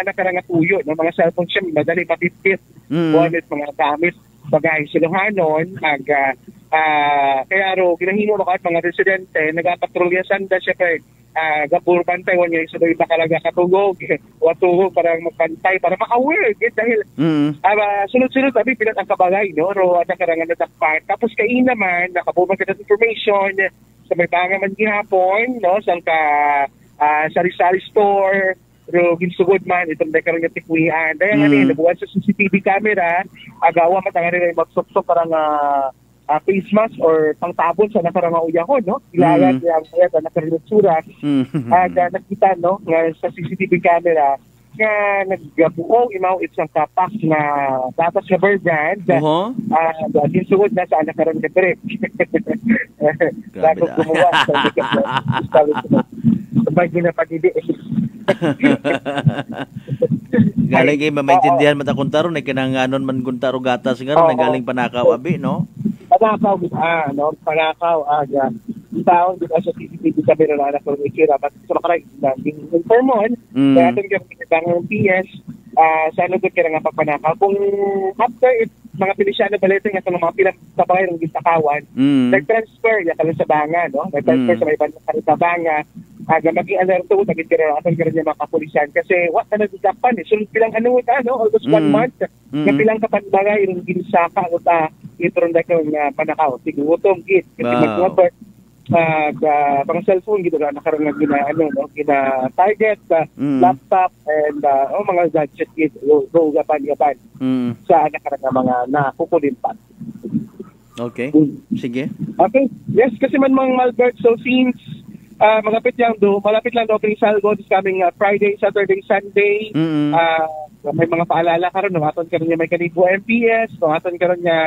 na karang tuyo no? Mga cellphone siya madali patipit wallet, mga gamit bagay siluhanon kaya ro ginahimo na kahit mga residente nagapatrolya sanda syempre gapur bantay wanya isa doy bakalaga katugog watugog para magpantay para maka-aware dahil sunod-sunod abi pilat ang kabagay no ro ada karangan natakpan tapos kay naman nakabuma kita information sa may banga man gihapon no sang ka sari-sari store ro ginsugod man itong karon nga tikwian daya nga ni nabuhat sa CCTV camera agawa matanga rin magsok-sok parang face mask or pangtabon sa nakarang uyahon no ilayan yang sa nakarang tsura nakita no nga sa CCTV camera nga nagbuo imaw isang kapak na dapat sa Bergan ginsugod na sa nakarang trip dapat gumawa sa sabay ginapagidi Galing kayo mamaintindihan mata kuntaron ay kinanganon man kuntaro gatas nga na galing panakaw abi, no? Panakaw no? Panakaw aga. Taon dito sa CCTV sa meron na ko ikira but sa makaray inform mo kaya atin ng PS sa lugar kaya nga pagpanakaw kung after mga Pilisiano balitin nga sa mga pilang sabay ng gisakawan nag-transfer ya kala sa banga no nag-transfer sa may bandang sa banga aga maging alerto naging tira atin kaya niya mga kapulisan kasi what na nagdapan sunod pilang almost 1 month na pilang kapandagay yung ginisaka o itron na kong panakaw sigutong git kasi mag-robert mga cellphone gito na nakaroon ng gina target laptop and mga gadget gito go gapan sa nakaroon ng mga nakukulimpan. Okay. Sige. Okay. Yes, kasi man mga Malbert, so since malapit lang do opening salvo this coming Friday, Saturday, Sunday, may mga paalala karon no aton karon niya may kanibo MPS, no aton karon niya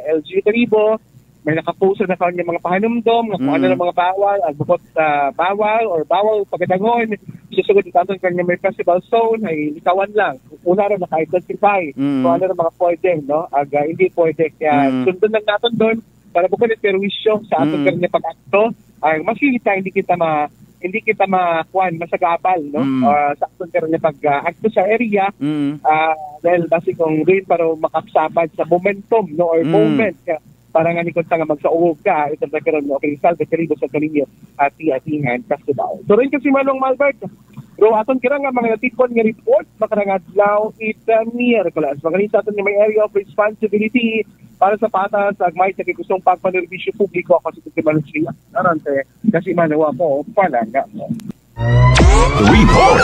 LG Taribo, may nakapost na karon niya mga pahanumdom, nga kung ano ng mga bawal, agbukot bawal pagdagon, susugod dito aton karon niya may festival zone ay ikawan lang. Una ron naka-identify kung ano ng mga pwede, no? Hindi pwede kaya sundon lang naton doon para bukod ng perwisyo sa aton karon niya pag-akto. Makikita hindi kita masagapal no sa aton karon niya pag-akto sa area dahil basi kung rin para makapsabad sa momentum no or moment para nga nikot nga magsaugog ka itong nagkaroon no okay salve karibo sa kalinyo at atingan festival. So rin kasi manong Malbert bro aton kira nga mga natipon nga report makarangadlaw Miyerkules maganisa aton nga may area of responsibility para sa patas agmay sa gustong pagpanerbisyo publiko ako sa Timalusia arante kasi manawa ko palanga mo. Report.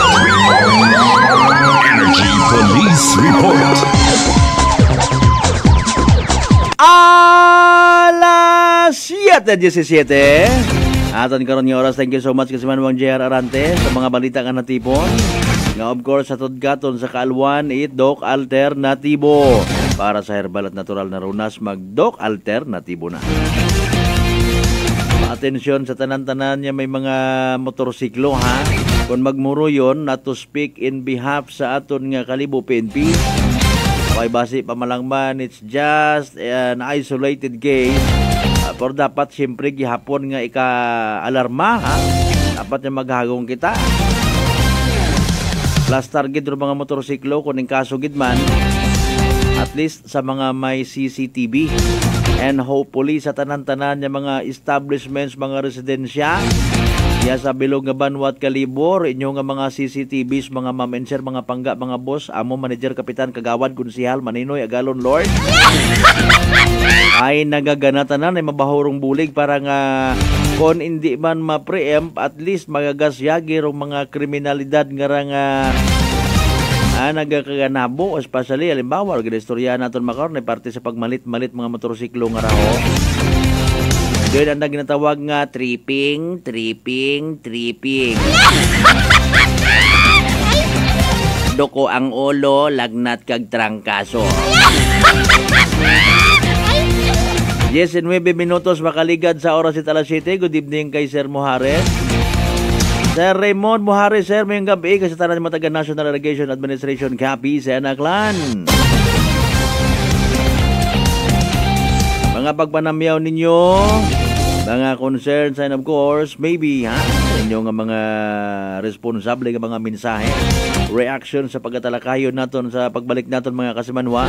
Energy Police Report. Alas 7:17. Aton karon nga oras. Thank you so much kasi manwang JR Arante sa mga balita nga natipon. Nga of course sa tudgaton sa Kaalwan Doc Alternatibo. Para sa herbal at natural na runas mag-Doc Alternatibo na. Atensyon sa tanan-tanan niya may mga motorsiklo ha. Kung magmuro yon na to speak in behalf sa aton nga Kalibo PNP. Okay, basi pamalangman, it's just an isolated case. Pero dapat siyempre gihapon nga ika-alarma ha. Dapat niya maghagong kita. Plus target ro mga motorsiklo kung yung kaso gidman. At least sa mga may CCTV. And hopefully sa tanan-tanan niya mga establishments, mga residensya. Kaya sa bilog nga Banwat Kalibor, inyo nga mga CCTVs, mga ma'am and sir, mga pangga, mga boss, amo, manager, kapitan, kagawad, konsihal, maninoy, agalon, lord. Ay nagaganatanan ay mabahurong bulig para nga kung hindi man ma-preempt, at least magagasyagi rong mga kriminalidad nga nga nagakaganabo, especially halimbawa organistorya naton makaron ay parte sa pagmalit-malit mga motorsiklo nga raho. Doon ang ginatawag nga tripping. Doko ang ulo, lagnat kag trangkaso. 19 minutos makaligad sa oras at alas 7. Good evening kay Sir Mojares. Sir Raymond Mojares, Sir, mayong gabi kasi tanan ng Mataga National Irrigation Administration Capi sa Anaklan. Mga pagpanamyaw ninyo, mga concerns and of course, maybe inyong mga responsable ng mga mensahe, reaction sa pagkatalakayon naton sa pagbalik naton mga kasimanwa.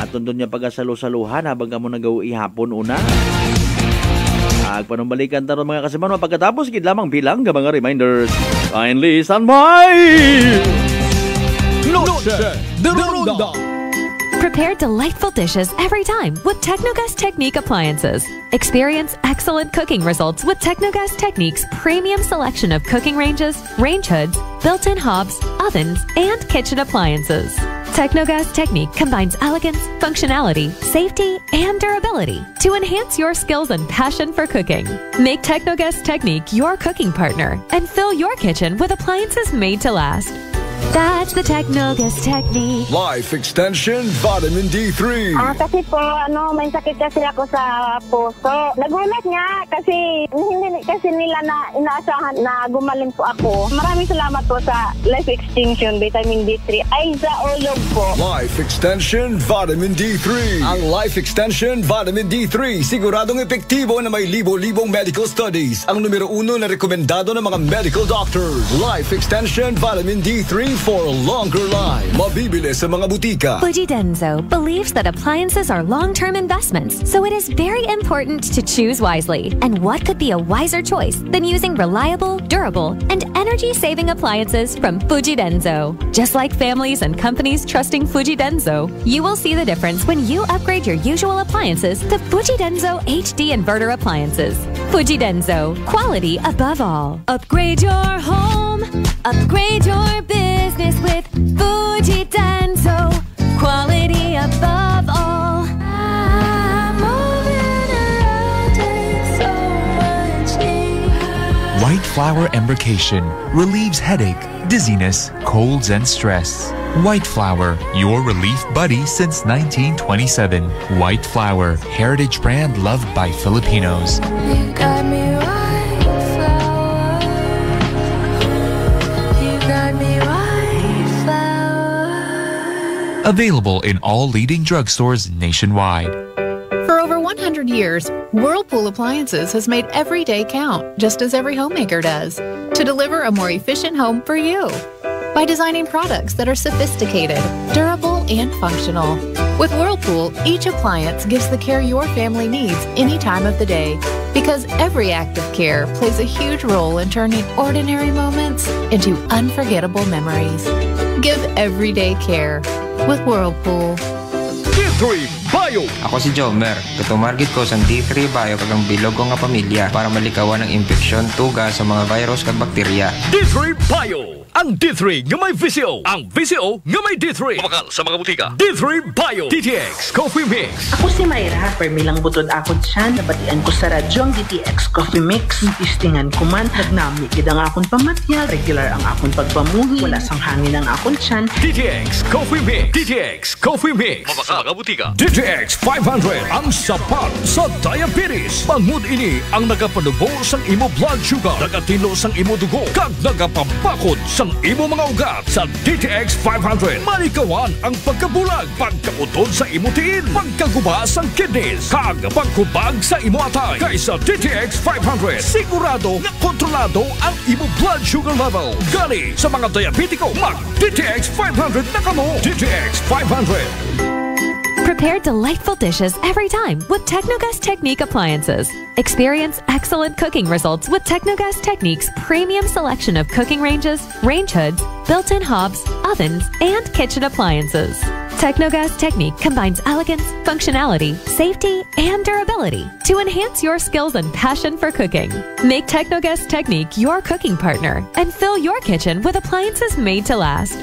Aton doon niya pagkasalusaluhan habang kamo nagawi hapon una. Panumbalikan taron mga kasimanwa pagkatapos gid lamang bilang nga mga reminders. Kindly stand by! Noche de Ronda. Prepare delightful dishes every time with Technogas Technique appliances. Experience excellent cooking results with Technogas Technique's premium selection of cooking ranges, range hoods, built-in hobs, ovens, and kitchen appliances. Technogas Technique combines elegance, functionality, safety, and durability to enhance your skills and passion for cooking. Make Technogas Technique your cooking partner and fill your kitchen with appliances made to last. That's the Technogas Technique. Life Extension Vitamin D3. Kasi po, may sakit kasi ako sa puso. Nagulat nga kasi hindi kasi nila na inaasahan na gumaling po ako. Maraming salamat po sa Life Extension Vitamin D3. Ay, sa ulog po. Life Extension Vitamin D3. Ang Life Extension Vitamin D3, siguradong epektibo na may libo-libong medical studies. Ang numero 1 na rekomendado ng mga medical doctors. Life Extension Vitamin D3 for a longer life. Mabibili sa mga butika. Fujidenzo believes that appliances are long-term investments, so it is very important to choose wisely. And what could be a wiser choice than using reliable, durable, and energy-saving appliances from Fujidenzo? Just like families and companies trusting Fujidenzo, you will see the difference when you upgrade your usual appliances to Fujidenzo HD inverter appliances. Fujidenzo, quality above all. Upgrade your home, upgrade your business with Fujidenzo, quality above all. I'm moving around in so much need. White Flower Embrocation relieves headache, dizziness, colds, and stress. White Flower, your relief buddy since 1927. White Flower, heritage brand loved by Filipinos. You got me white flower. You got me white flower. Available in all leading drugstores nationwide. For over 100 years, Whirlpool Appliances has made every day count, just as every homemaker does, to deliver a more efficient home for you. By designing products that are sophisticated, durable, and functional. With Whirlpool, each appliance gives the care your family needs any time of the day. Because every act of care plays a huge role in turning ordinary moments into unforgettable memories. Give everyday care with Whirlpool. D3 Bio. Ako si Jomer. Katumargit ko sa D3 Bio kagang bilog ko nga pamilya para malikawan ng infeksyon, tuga sa mga virus kag bakterya. D3 Bio. Ang D3 nga may VCO. Ang VCO nga may D3. Kumakal sa mga butika. D3 Bio. DTX Coffee Mix. Ako si Mayra. Permilang butod ako dyan. Nabatian ko sa radyo ang DTX Coffee Mix. Istingan ko man. Nagnami gid ang akong pamatya. Regular ang akong pagpamuhi. Wala sang hangin ang akong tiyan. DTX Coffee Mix. DTX Coffee Mix. Kumakal sa mga butika. DTX 500. Ang sapat sa diabetes. Bangod ini ang nagapanubo sang imo blood sugar. Nagatilo sang imo dugo. Kag nagapapakod sang imo mga ugat sa DTX 500. Malikawan ang pagkabulag, pagkautod sa imo tiil, pagkaguba sang kidneys, kag pagkubag sa imo atay. Kaysa DTX 500, sigurado nga kontrolado ang imo blood sugar level. Gani sa mga diabetiko, mag DTX 500 na kamo. DTX 500. Prepare delightful dishes every time with Technogas Technique appliances. Experience excellent cooking results with Technogas Technique's premium selection of cooking ranges, range hoods, built-in hobs, ovens, and kitchen appliances. Technogas Technique combines elegance, functionality, safety, and durability to enhance your skills and passion for cooking. Make Technogas Technique your cooking partner and fill your kitchen with appliances made to last.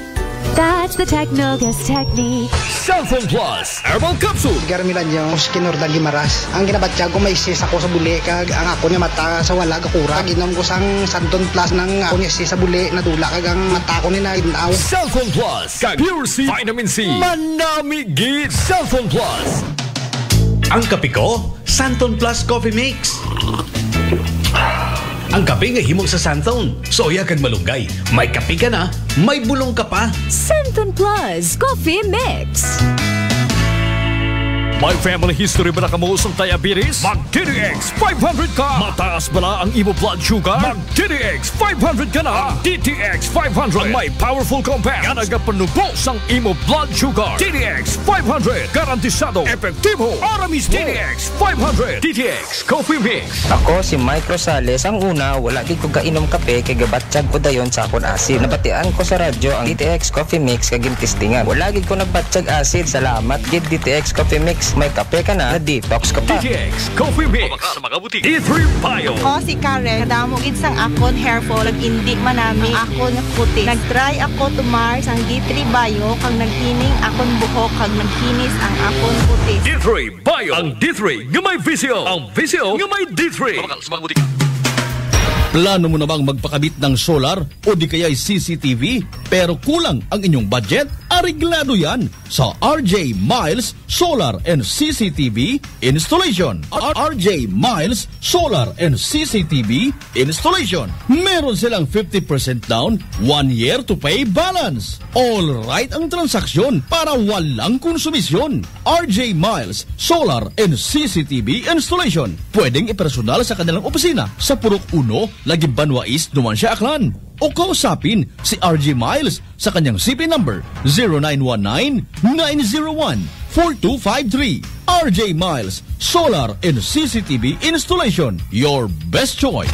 That's the Technogas Technique. Cellphone Plus Herbal Capsule. Garmilan yung Skinordal Gimaras. Ang ginabatya ko may sis ako sa buli kag ang ako niya mata sa wala kakura. Ginom ko sang Santon Plus ng ako niya sis sa buli na dula kag ang mata ko ni na inaw. Cellphone Plus kag Pure C Vitamin C. Manami gid Cellphone Plus. Ang kape ko, Santon Plus Coffee Mix. Ang kape nga himog sa Santon. Soya kag malunggay. May kape ka na, may bulong ka pa. Santon Plus Coffee Mix. May family history ba na kamo sa diabetes? Mag DTX 500 ka! Mataas ba na ang imo blood sugar? Mag DTX 500 ka na! DTX 500 ang may powerful compounds nga nagapanubo sang imo blood sugar. DTX 500 garantisado, epektibo, aramis. DTX 500 DTX Coffee Mix. Ako si Mike Rosales. Ang una, wala di ko kainom kape kay gabatsyag ko dayon sa akon asid. Nabatian ko sa radyo ang DTX Coffee Mix kag gintistingan. Wala gid ko nagbatsyag asid. Salamat gid DTX Coffee Mix. May kape ka na, detox ka pa. DTX Coffee Mix. Sa mga butik. D3 Bio. Ako si Karen. Kadamo gid sang akon hair fall ag indi manami akon nga puti. Nagtry ako tumar sang D3 Bio kag naghining akon buhok kag nagkinis ang akon puti. D3 Bio. Ang D3 nga may VCO. Ang VCO nga may D3. Sa mga butik. Plano mo na bang magpakabit ng solar o di kaya'y CCTV pero kulang ang inyong budget? Areglado yan sa RJ Miles Solar and CCTV Installation. RJ Miles Solar and CCTV Installation. Meron silang 50% down, 1 year to pay balance. All right ang transaksyon para walang konsumisyon. RJ Miles Solar and CCTV Installation. Pwedeng ipersonal sa kanilang opisina sa Purok 1, Lagim Banwa East, Numancia, Aklan. O kausapin si RJ Miles sa kanyang CP number 0919-901-4253. RJ Miles Solar and CCTV Installation. Your best choice.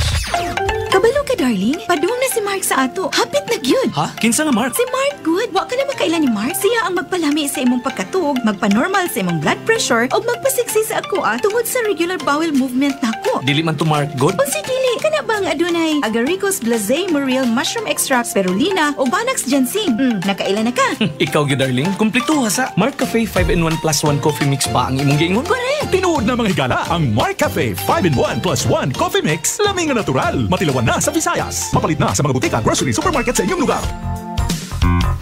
Kabalo ka, darling. Padung na si Mark sa ato. Hapit na gyud. Ha? Kinsa nga Mark? Si Mark good. Wa ka na makailan ni Mark. Siya ang magpalami sa imong pagkatug, magpa-normal sa imong blood pressure, o magpasiksi sa ako tungod sa regular bowel movement nako. Dili man to Mark good? O si dili. Kana ba ang adunay Agaricus blazei Muriel mushroom extract, spirulina, o Banax ginseng? Nakailan na ka? Ikaw gyud darling. Kumpleto ha sa Mark Cafe 5-in-1 plus 1 coffee mix pa ang imong giingon. Correct. Tinuod na mga higala ang Mark Cafe 5-in-1 plus 1 coffee mix. Laming na natural. Matilawan na sa Visayas. Mapalit na sa mga butika, grocery, supermarket sa inyong lugar.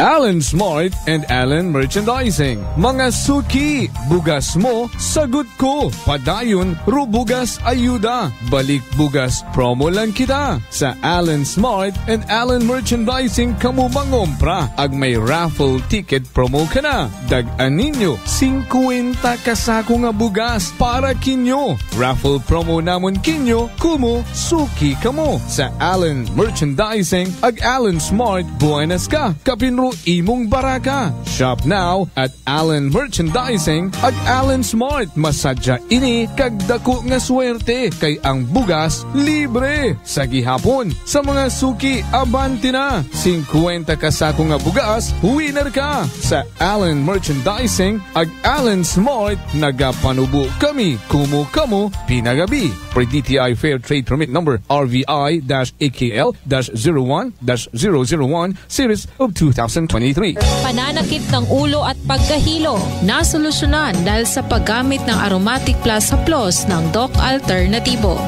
Alan Smart and Alan Merchandising. Mga suki, bugas mo, sagot ko. Padayon, rubugas ayuda. Balik bugas, promo lang kita. Sa Alan Smart and Alan Merchandising kamu mangompra. Ag may raffle ticket promo ka na. Dag-an ninyo, 50 kasako nga bugas para kinyo. Raffle promo namon kinyo, kumo, suki kamo. Sa Alan Merchandising, ag Alan Smart, buenas ka. Kapinro imong baraka. Shop now at Allen Merchandising at Allen Smart. Masadya ini kagdako nga swerte kay ang bugas libre. Sa gihapon, sa mga suki, abanti na. 50 kasako nga bugas, winner ka. Sa Allen Merchandising at Allen Smart, nagapanubo kami. Kumo kamo, pinagabi. Per DTI Fair Trade Permit Number RVI-AKL-01-001 Series of 2023. Pananakit ng ulo at pagkahilo nasolusyonan dahil sa paggamit ng Aromatic Plus Haplos ng Doc Alternativo.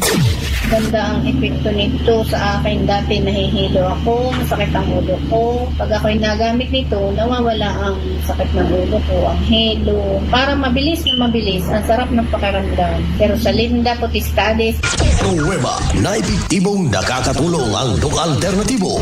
Ganda ang epekto nito sa akin. Dati nahihilo ako, masakit ang ulo ko. Pag ako'y nagamit nito, nawawala ang sakit ng ulo ko, ang hilo. Para mabilis na mabilis, ang sarap ng pakiramdam. Pero sa Linda Potistades, Nueva na epektibong nakakatulong ang Doc Alternativo.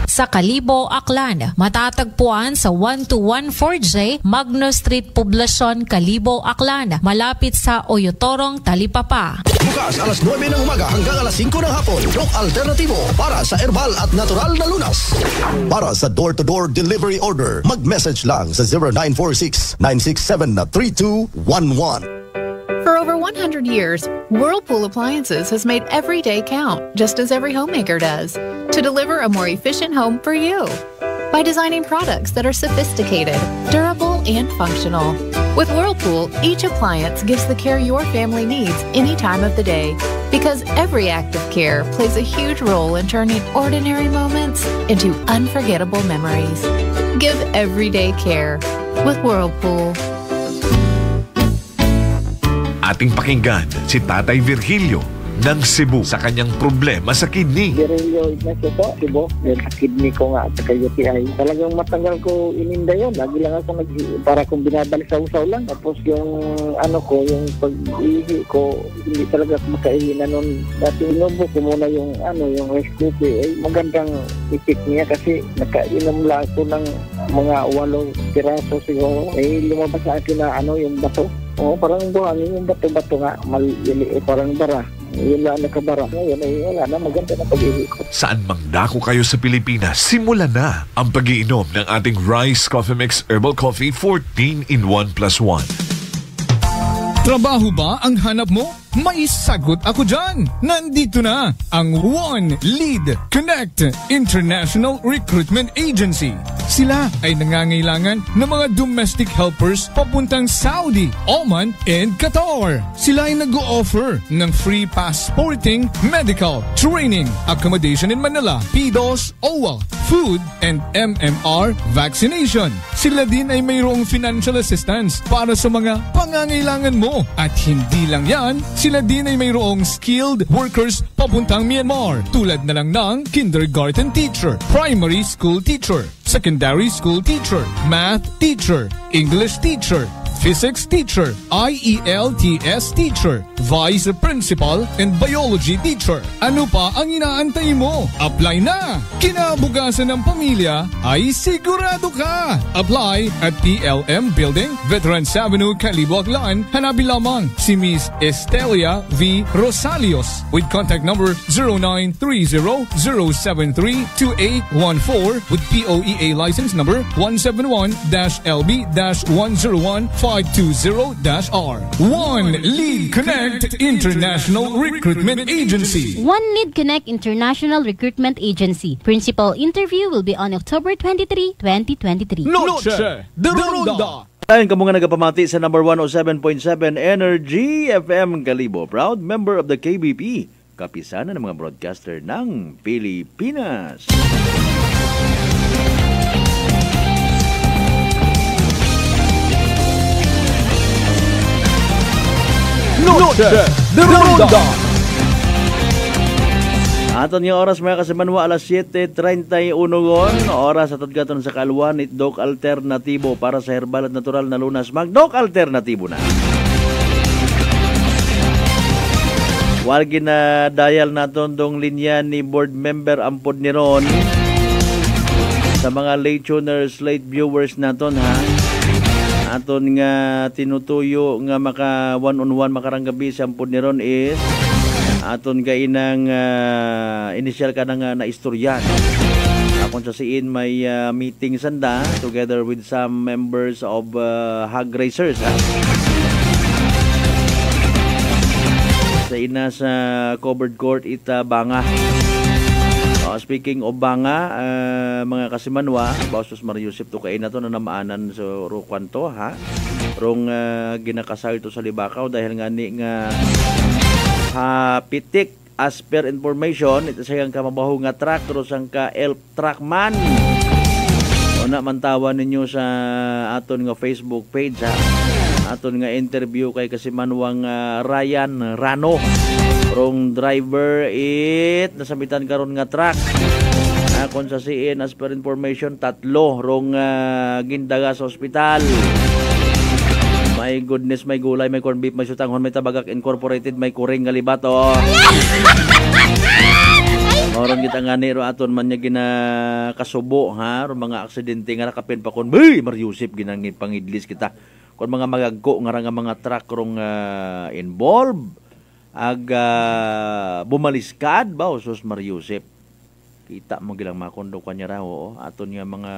Sa Kalibo, Aklan, matatagpuan sa 1214J Magno Street, Poblacion, Kalibo, Aklan, malapit sa Oyotorong, Talipapa. Bukas alas 9 ng umaga hanggang alas 5 ng hapon, Doc Alternativo para sa herbal at natural na lunas. Para sa door-to-door delivery order, mag-message lang sa 0946-967-3211. For over 100 years, Whirlpool Appliances has made every day count, just as every homemaker does, to deliver a more efficient home for you. By designing products that are sophisticated, durable, and functional. With Whirlpool, each appliance gives the care your family needs any time of the day, because every act of care plays a huge role in turning ordinary moments into unforgettable memories. Give everyday care with Whirlpool. Ating pakinggan si Tatay Virgilio ng Cebu sa kanyang problema sa kidney. Virgilio Ignacio po, Cebu. Sa kidney ko nga at sa UTI. Talagang matagal ko ininda yun. Lagi lang ako para kong binabalik sa usaw lang. Tapos yung yung pag-ihi ko, hindi talaga ako makaihi na nun. Dati inubo ko muna yung rice cookie. Magandang ipik niya kasi nakainom lang ako ng mga 8 piraso siguro. Lumabas sa akin na yung bato. Parang buhangin yung bato-bato nga, parang bara. Yun lang nakabara. Ngayon ay wala na, maganda na pag-iwi ko. Saan mang dako kayo sa Pilipinas, simulan na ang pag-iinom ng ating Rice Coffee Mix Herbal Coffee 14-in-1 plus 1. Trabaho ba ang hanap mo? May sagot ako dyan! Nandito na ang One Lead Connect International Recruitment Agency. Sila ay nangangailangan ng mga domestic helpers papuntang Saudi, Oman, and Qatar. Sila ay nag-o-offer ng free passporting, medical, training, accommodation in Manila, PDOS, OWA, food, and MMR vaccination. Sila din ay mayroong financial assistance para sa mga pangangailangan mo. At hindi lang yan, sila din ay mayroong skilled workers papuntang Myanmar. Tulad na lang ng kindergarten teacher, primary school teacher, secondary school teacher, math teacher, English teacher, physics teacher, IELTS teacher, vice principal, and biology teacher. Ano pa ang inaantay mo? Apply na! Kinabukasan ng pamilya ay sigurado ka! Apply at PLM Building, Veterans Avenue, Calibo, Aklan. Hanapin lamang si Miss Estelia V. Rosalios with contact number 0930-073-2814 with POEA license number 171-LB-101-520-R. One Lead Connect International Recruitment Agency. One Lead Connect International Recruitment Agency. Principal interview will be on October 23, 2023. Noche de Ronda. Ayon ka mga nagapamati sa number 107.7 Energy FM Calibo. Proud member of the KBP. Kapisanan ng mga broadcaster ng Pilipinas. Noche de Ronda. Aton nga oras mga kasimanwa alas 7:31 oras atod katon sa Kalwan Doc Alternatibo para sa herbal at natural na lunas. Mag-Doc Alternatibo na. Wag na dial naton dong linya ni board member ampod ni Ron sa mga late tuners, late viewers naton ha. Aton nga tinutuyo nga maka one-on-one makaranggabi sa ampod ni Ron is aton gainang initial ka na nga na istoryan. Akon sa siin may meeting sanda together with some members of Hog Racers ha. Sa ina sa covered court ita Banga. Speaking of Banga, mga kasimanwa, Bausos Mariusip to kain na to na namaanan sa Rukwanto ha. Rong ginakasal to sa Libakaw dahil nga ni nga pitik as per information ito sayang kamabaho nga truck ros ang ka elf truckman. Una man tawan ninyo sa aton nga Facebook page ha. Aton nga interview kay kasimanwang Ryan Rano. Rong driver nasabitan karon nga truck. Kung sa siin as per information 3 rong gindaga sa ospital. My goodness, may gulay, may corned beef, may sutanghon, may tabagak incorporated, may kuring nga libato. Oron kita nga niro aton man niya ginakasubo ha, ron mga aksidente nga nakapin pa kon. Bay, Mariusip ginangin pangidlis kita. Kon mga magagko nga mga truck rong involved bumaliskad ba sus Mariusip. Kita mo gilang makondo kanya raw aton nga mga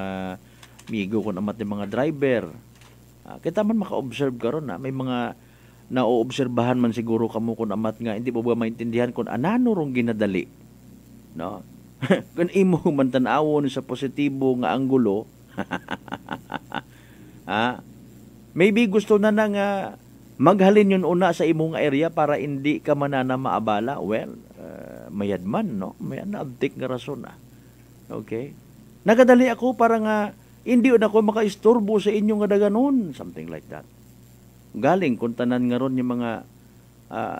migo kon amat ni mga driver. Kita man maka-observe karon na may mga naoobserbahan man siguro kamo kun amat nga hindi po ba maintindihan kun anano rong ginadali. No? Kun imo man tan-awon sa positibo nga anggulo. Maybe gusto na nga maghalin yun una sa imong area para hindi ka manana maabala. Well, mayad man, no? May naabtik nga rason Okay? Nagadali ako para nga hindi na ako makaistorbo sa inyong nga daganon. Something like that. Galing kung tanan nga ron yung mga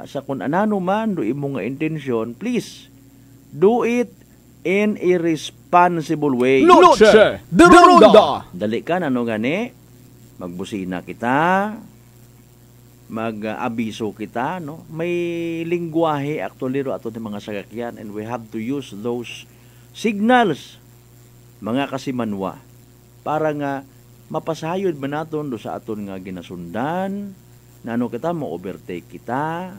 sa kung anano man do imong nga intensyon, please do it in a responsible way. Noche de Ronda. Dali ka na no gani. Magbusina kita. Mag-abiso kita, no? May lingwahe actually ro ato ng mga sasakyan and we have to use those signals mga kasimanwa para nga mapasayod man naton do sa aton nga ginasundan na ano kita mo overtake kita.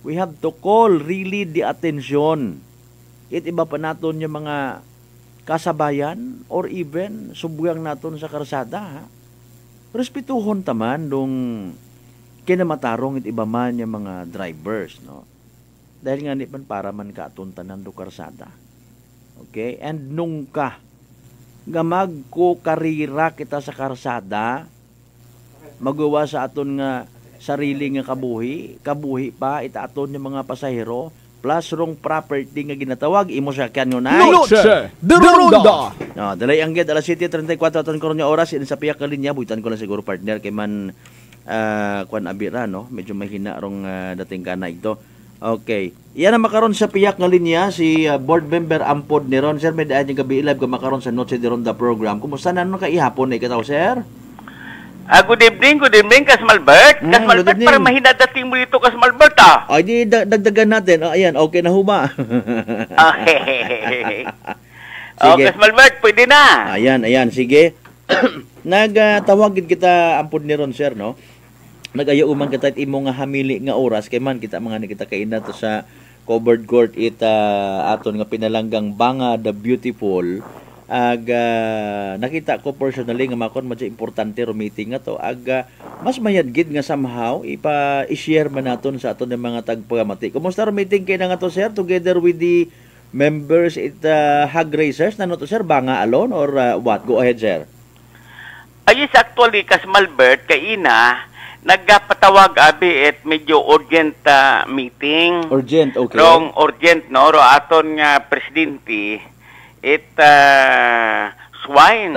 We have to call really the attention. Iba pa naton yung mga kasabayan or even subuyang naton sa karsada ha? Respetuhon taman dong kinamatarong iba man yung mga drivers, no? Dahil nga ni man para man katuntanan do karsada. Okay? And nung ka magkukarira kita sa karsada, magawa sa aton nga sarili nga kabuhi pa ita aton yung mga pasahero, plus rong property nga ginatawag imo sa kanyo na Noche de Ronda. No, dalay ang gid alas 7:34 aton karon nga oras in sa piyak ka linya buhitan ko lang siguro partner kay man kuan abira no, medyo mahina rong dating kana ito. Okay. Iyan na makaron sa piyak nga linya si board member Ampod ni Ron. Sir, may daan yung gabi live ka makaron sa Noche de Ronda program. Kumusta na nung kaihapon na ikataw, sir? Good evening, Kasmalbert. Kasmalbert, para mahina dating mo dito, Kasmalbert, Ay, di dagdagan natin. Ayan, okay na huma. Okay. Kasmalbert, pwede na. Ayan, sige. Nagtawagin kita Ampod ni Ron, sir, no? Nagayo umang kita at imo nga hamili nga oras kay man kita mga kita kaina to sa covered court aton nga pinalanggang Banga the Beautiful nakita ko personally nga makon madya importante ro meeting nga to mas mayad gid nga somehow i-share man naton sa aton mga tagpagamati. Kumusta ro meeting kay na nga to, sir, together with the members Hag Racers na to, sir, Banga alone or what? Go ahead, sir. Ayos actually, Kasmalbert, kay ina nagpatawag abi at medyo urgent meeting. Urgent, okay. Rong urgent, no? Ro aton nga presidente swine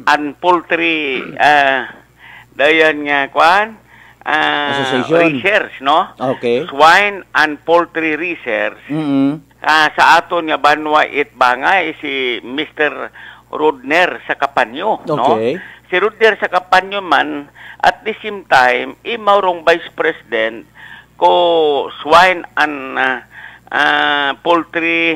and poultry dayan nga kwan research, no? Okay. Swine and poultry research. Sa aton nga banwa Banga si Mr. Rodner sa Kapanyo, no? Okay. Si Rodner sa Kapanyo man at the same time, imaurong Vice President ko swine and poultry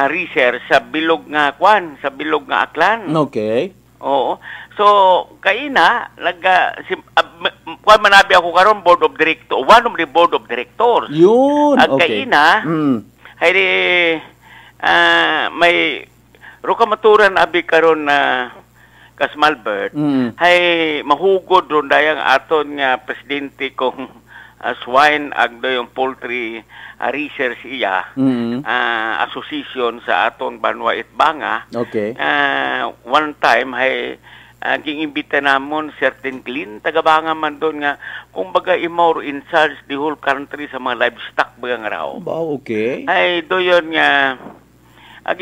research sa bilog nga kwan, sa bilog nga Aklan. Okay. Oo. So, kaina, kwan manabi ako karon board of directors, one of the board of directors. Yun, at okay. Kaina, may rukamaturan abi karon na Kasmalbert, ay mahugod ron dayang aton nga presidente kong swine agdo yung poultry research iya association sa aton banwa Banga. Okay. One time ay ging-imbita namon certain clean taga-Banga man doon nga kumbaga imor in charge the whole country sa mga livestock bagang raw. Okay. Ay doyon nga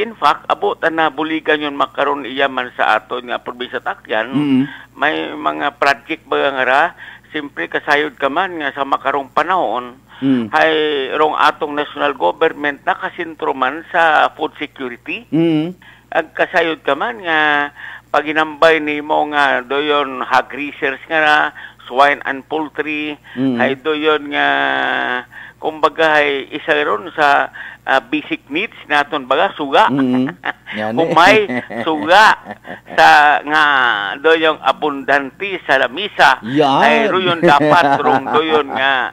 in fact, abot na buligan yun makaroon iya man sa aton nga probinsya Takyan. May mga project ba nga ra, simpre kasayod ka man nga sa makarong panahon, ay rong atong national government nakasintro man sa food security. Ag kasayod ka man nga paginambay ni mo nga doyon hog research nga ra, swine and poultry, ay doyon nga kumbaga ay isa ron sa basic needs naton baga suga. Umay suga sa nga doyong abundante sa lamisa ay ruyon dapat rong doyon nga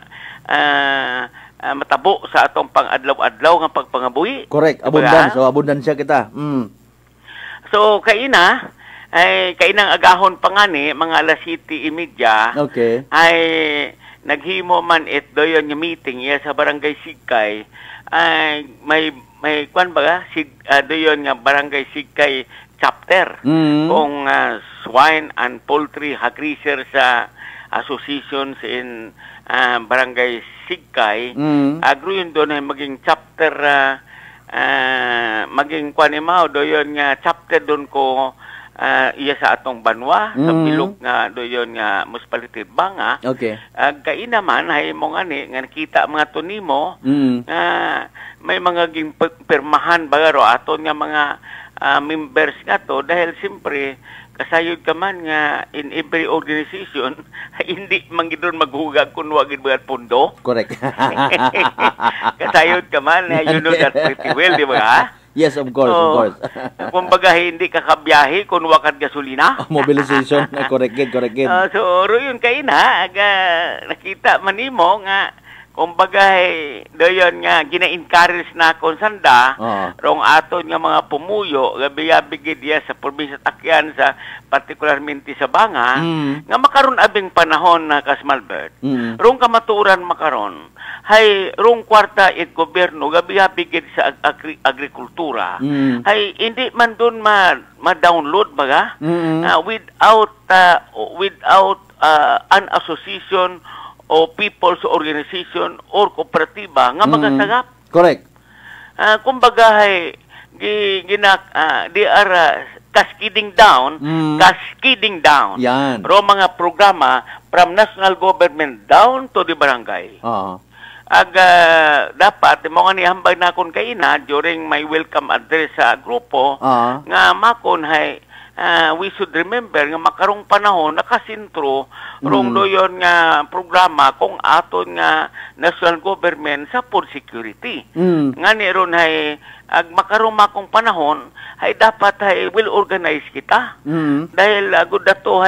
matabo sa atong pang-adlaw-adlaw nga pagpangabuhi. Correct, abundance. So abundansya kita. So kaina ay kainang agahon pangani mga alas 7:30. Okay. Ay naghimo man doyon nga meeting iya sa barangay Sigkay. Ay may kwan ba doyon nga barangay Sigkay chapter kung swine and poultry hog research sa associations in barangay Sigkay. Agro yun doon ay maging chapter maging kwan imaw doyon nga chapter doon ko iya sa atong banwa sa bilog nga doyon nga municipality Banga. Okay. Kaina man hay mo ngani nga nakita mga tunimo may mga ging pirmahan bagaro aton nga mga members nga to dahil simpre kasayod ka man nga in every organization hindi man gid maghugag kun wa gid bayad pundo. Correct. Kasayod ka man you know that pretty well, di ba? Yes, of course, of course. Kumbaga hindi ka kabiyahe kung wakad gasolina. Mobilization, correct. So, yun kayo na, nakita man nimo nga, kumbaga doyon nga, gina-encourage na kung sanda, rong aton nga mga pumuyo, gabi-gabi diya sa probinsya Takyan, sa particularmente sa Banga, nga makaroon abing panahon na Kasmalbert, rong kamaturan makaroon, hay rong kwarta gobyerno gabi-gabi sa agrikultura hay hindi man doon ma-download baga without an association o people's organization or kooperatiba nga magasagap. Correct. Kumbaga they are cascading down, Yan. ro mga programa from national government down to the barangay. Dapat mo nga nihambag na akong kaina during my welcome address sa grupo nga makon we should remember nga makarong panahon nakasintro rong doyon nga programa kung aton nga national government sa food security. Nga niron ag makarong makong panahon dapat will organize kita. Dahil agud dato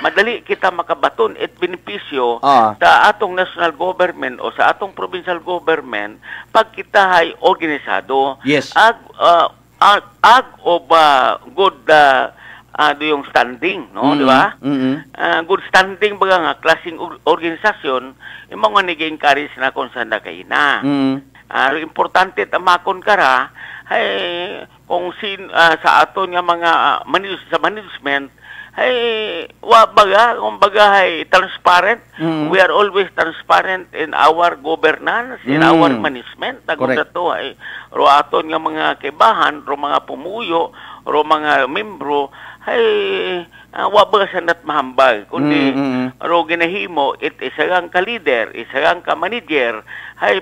madali kita makabaton at benepisyo sa atong national government o sa atong provincial government pag kita organisado. Yes. Good yung standing, no, di ba? Good standing baga nga klaseng organisasyon yung mga nag-encourage na kung saan na kayo na. Importante tamakon kara kung sa aton nga mga management transparent. We are always transparent in our governance, in our management. Correct. Ro aton nga mga kibahan, ro mga pumuyo, ro mga membro, sanat mahambal. Kundi, ro ginahimo, isagang ka-leader, isagang ka-manager,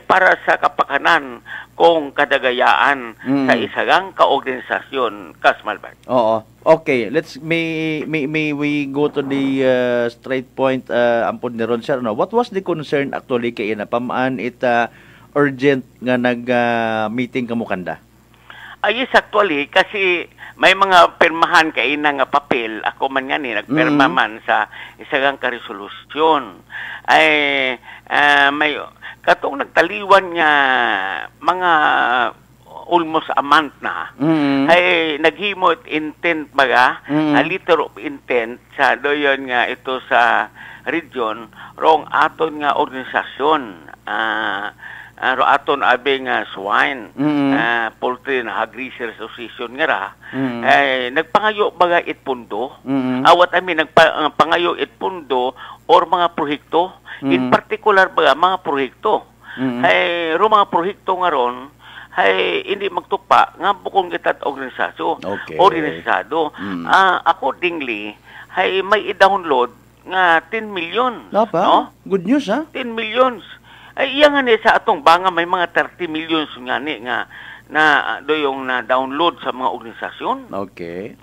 para sa kapakanan kung kadagayaan sa isagang ka-organisasyon. Kasmalbert. Oo. Okay, may we go to the straight point ampun ni Ron sir. What was the concern actually kay na pamaan urgent nga nag-meeting kamukanda? Yes, actually, kasi may mga pirmahan kay na nga papel. Ako man nga nagpirma man sa isagang ka-resolusyon. May katong nagtaliwan nga mga almost a month na naghimo intent baga a letter of intent sa doyon nga ito sa region rong aton nga organisasyon ro aton abing swine poultry na agriculture association nga ra nagpangayo baga itpundo awat ami nagpangayo itpundo or mga proyekto in particular baga mga proyekto ro mga proyekto nga ron hindi magtupa nga bukong kita organisasyon. Organisado. Accordingly, may i-download nga 10 million. No? Good news, ha? 10 millions. Iya nga ni sa atong banga may mga 30 millions nga ni nga na doyong na download sa mga organisasyon. Okay.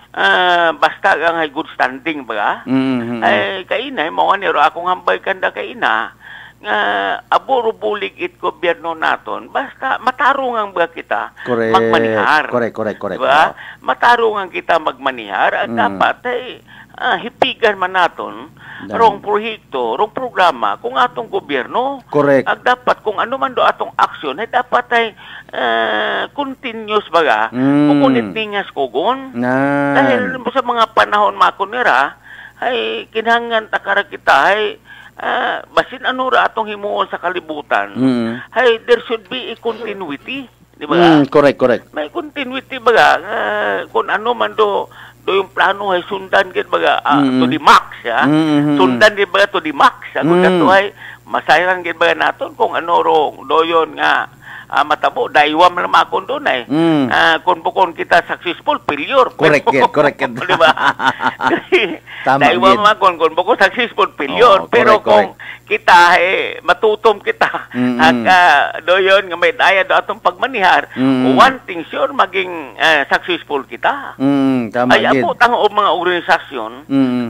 Basta nga good standing ba? Kainay mo nga niro akong hambay kanda kaina. Aburubulig it gobyerno naton basta matarungan ba kita magmanihar. Correct. Diba? Matarungan kita magmanihar at dapat hipigan man naton rong proyekto, rong programa kung atong gobyerno. Correct. At dapat kung ano man do atong aksyon dapat continuous baga kukunit ningas kogon. Dahil sa mga panahon makunira kinahanglan takara kita basin ano ra atong himuon sa kalibutan. There should be a continuity, di ba? Correct. May continuity baga kung ano man do yung plano sundan gid baga to the max, sundan gid baga to the max. Kung ato masayran gid baga naton kung ano ro doyon nga matabo daywa man makon doon kung bukon kita successful failure. Correct. Di ba? Daywa man kung bukon successful failure pero kung kita matutom kita at doyon nga may daya do atong pagmanihar one thing sure maging successful kita. Ay abot ang mga organisasyon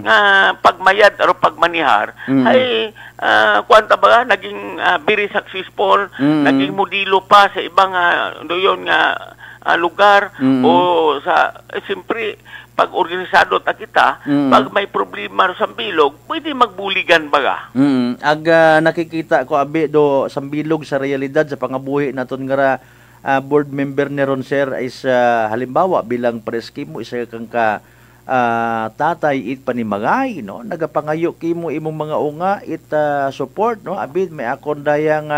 nga pagmayad o pagmanihar kwanta ba naging very successful, naging modelo pa sa ibang doyon nga lugar o sa siyempre pag organisado ta kita pag may problema sa bilog pwede magbuligan baga. Nakikita ko abi do sambilog sa realidad sa pangabuhi naton nga board member ni Ron sir is halimbawa bilang preskimo isa kang tatay it panimagay no nagapangayo kimo imong mga unga it support no abi may akon dayang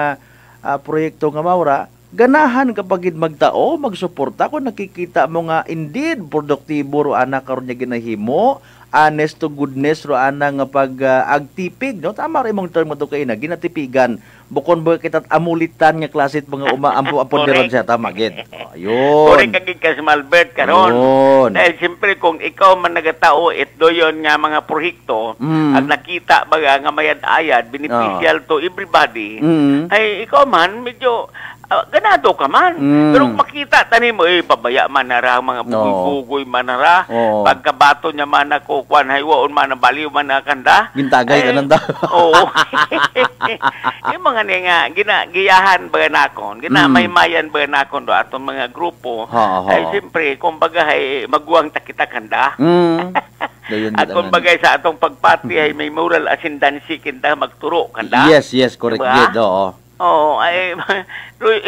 proyekto nga maura ganahan kapag magtao magsuporta kung nakikita mo nga indeed produktibo ro anak karon nya ginahimo honest to goodness ro ana nga pag agtipig, no? Tama rin mong term to kay na ginatipigan. Bukon ba kita amulitan nga klasit mga umaampo-ampo diron siya tama gid. Ayun. Kore kagig ka si Malbert karon. Dahil siyempre kung ikaw man nagatao doyon nga mga proyekto at nakita baga nga mayad-ayad beneficial to everybody, ay ikaw man medyo ganado ka man. Pero kung makita tani mo pabaya man nara mga bugoy-bugoy man nara pagkabato niya man ako kwan haywaon man baliw man kanda. Gintagay ka nanda. Oo. Yung mga nga ginagiyahan ba nakon, ginamay-mayan ba nakon do atong mga grupo. Ay siyempre kumbaga ay magwang takita kanda. At kumbaga sa atong pagpati ay may moral ascendancy kinda magturo kanda. Yes, correct gid. Oo, ay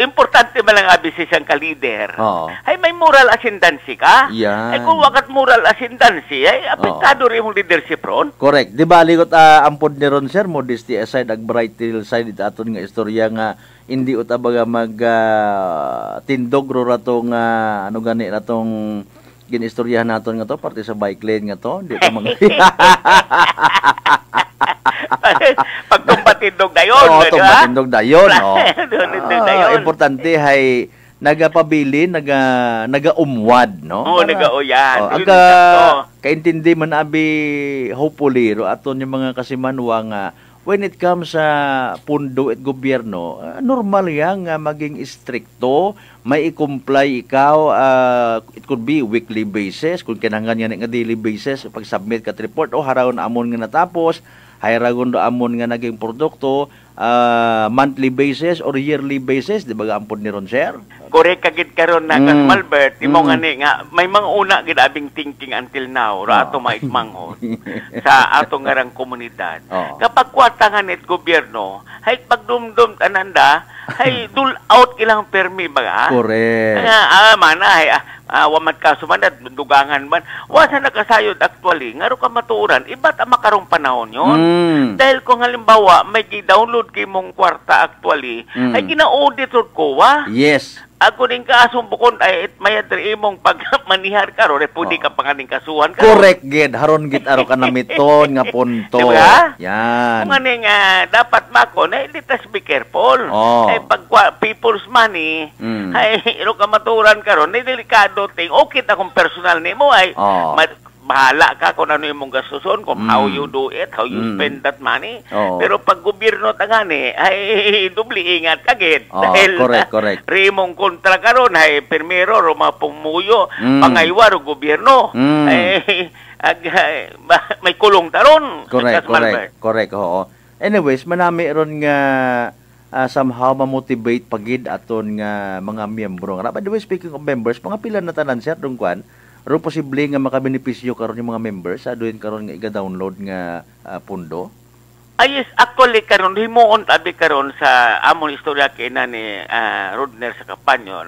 importante man lang abi siyang ka-leader. Ay may moral ascendancy ka. Yan. Ay kung wakat moral ascendancy, ay apektado rin mong leadership ron. Correct. Di ba ligot ampod ni ron sir, modesty aside, ag bright side ito aton nga istorya nga hindi utabaga mag tindog ro ratong ano gani ratong ginistoryahan naton nga to parte sa bike lane nga to, hindi to mga pagtumpatindog dayon. Tumpatindog dayon. Importante hay nagapabili, naga-umwad, no? Naga-uyan. Kaintindi man abi hopefully ro aton yung mga kasimanwa nga when it comes sa pundo at gobyerno, normal yang maging stricto, may i-comply ikaw, it could be weekly basis, kung kinahanglan yan nga daily basis, pag-submit ka report, haraw na amon nga natapos, hayragon do amon nga naging produkto, monthly basis or yearly basis, di ba ampon ni ron, sir? Correct kagid karon na kan Malbert, imo nga may mga una gid abing thinking until now ra ato maikmanghon sa atong ngarang komunidad. Kapag kwatangan nit gobyerno, hay pagdumdum ananda, hay dul out ilang permi baga. Correct. Mana wamat kaso man at dugangan man. Wasa nakasayod actually, ngaro ka matuuran, iba't makarong panahon yon. Dahil kung halimbawa may gi-download kay mong kwarta actually, ay gina-audit ko Yes. Ako din kasong bukod ay mayadri imong pagmanihar ka ro pwede ka panganing kasuhan ka. Correct gid, haron gid aro ka namiton nga punto. Diba? Yan. Kung nga dapat mako na let us be careful. Ay pag people's money, ay iro ka maturan karon, ni delikado ting okay ta kung personal nimo ay bahala ka kung ano yung mong gastuson, kung how you do it, how you spend that money. Pero pag gobyerno tangani, ay dubli ingat kagid. Dahil correct. Rimong kontra karon ay primero roma pumuyo, pangaywa ro gobyerno. Ay may kulong taron. Correct. Anyways, manami ron nga somehow ma-motivate pagid aton nga mga miyembro. By the way, speaking of members, mga pila na tanan sir dong kwan? Ro posible nga makabenepisyo karon yung mga members sa doon karon nga iga-download nga pundo? Yes, actually karon himuon tabi karon sa amon istorya kay na ni Rudner sa Kapanyo,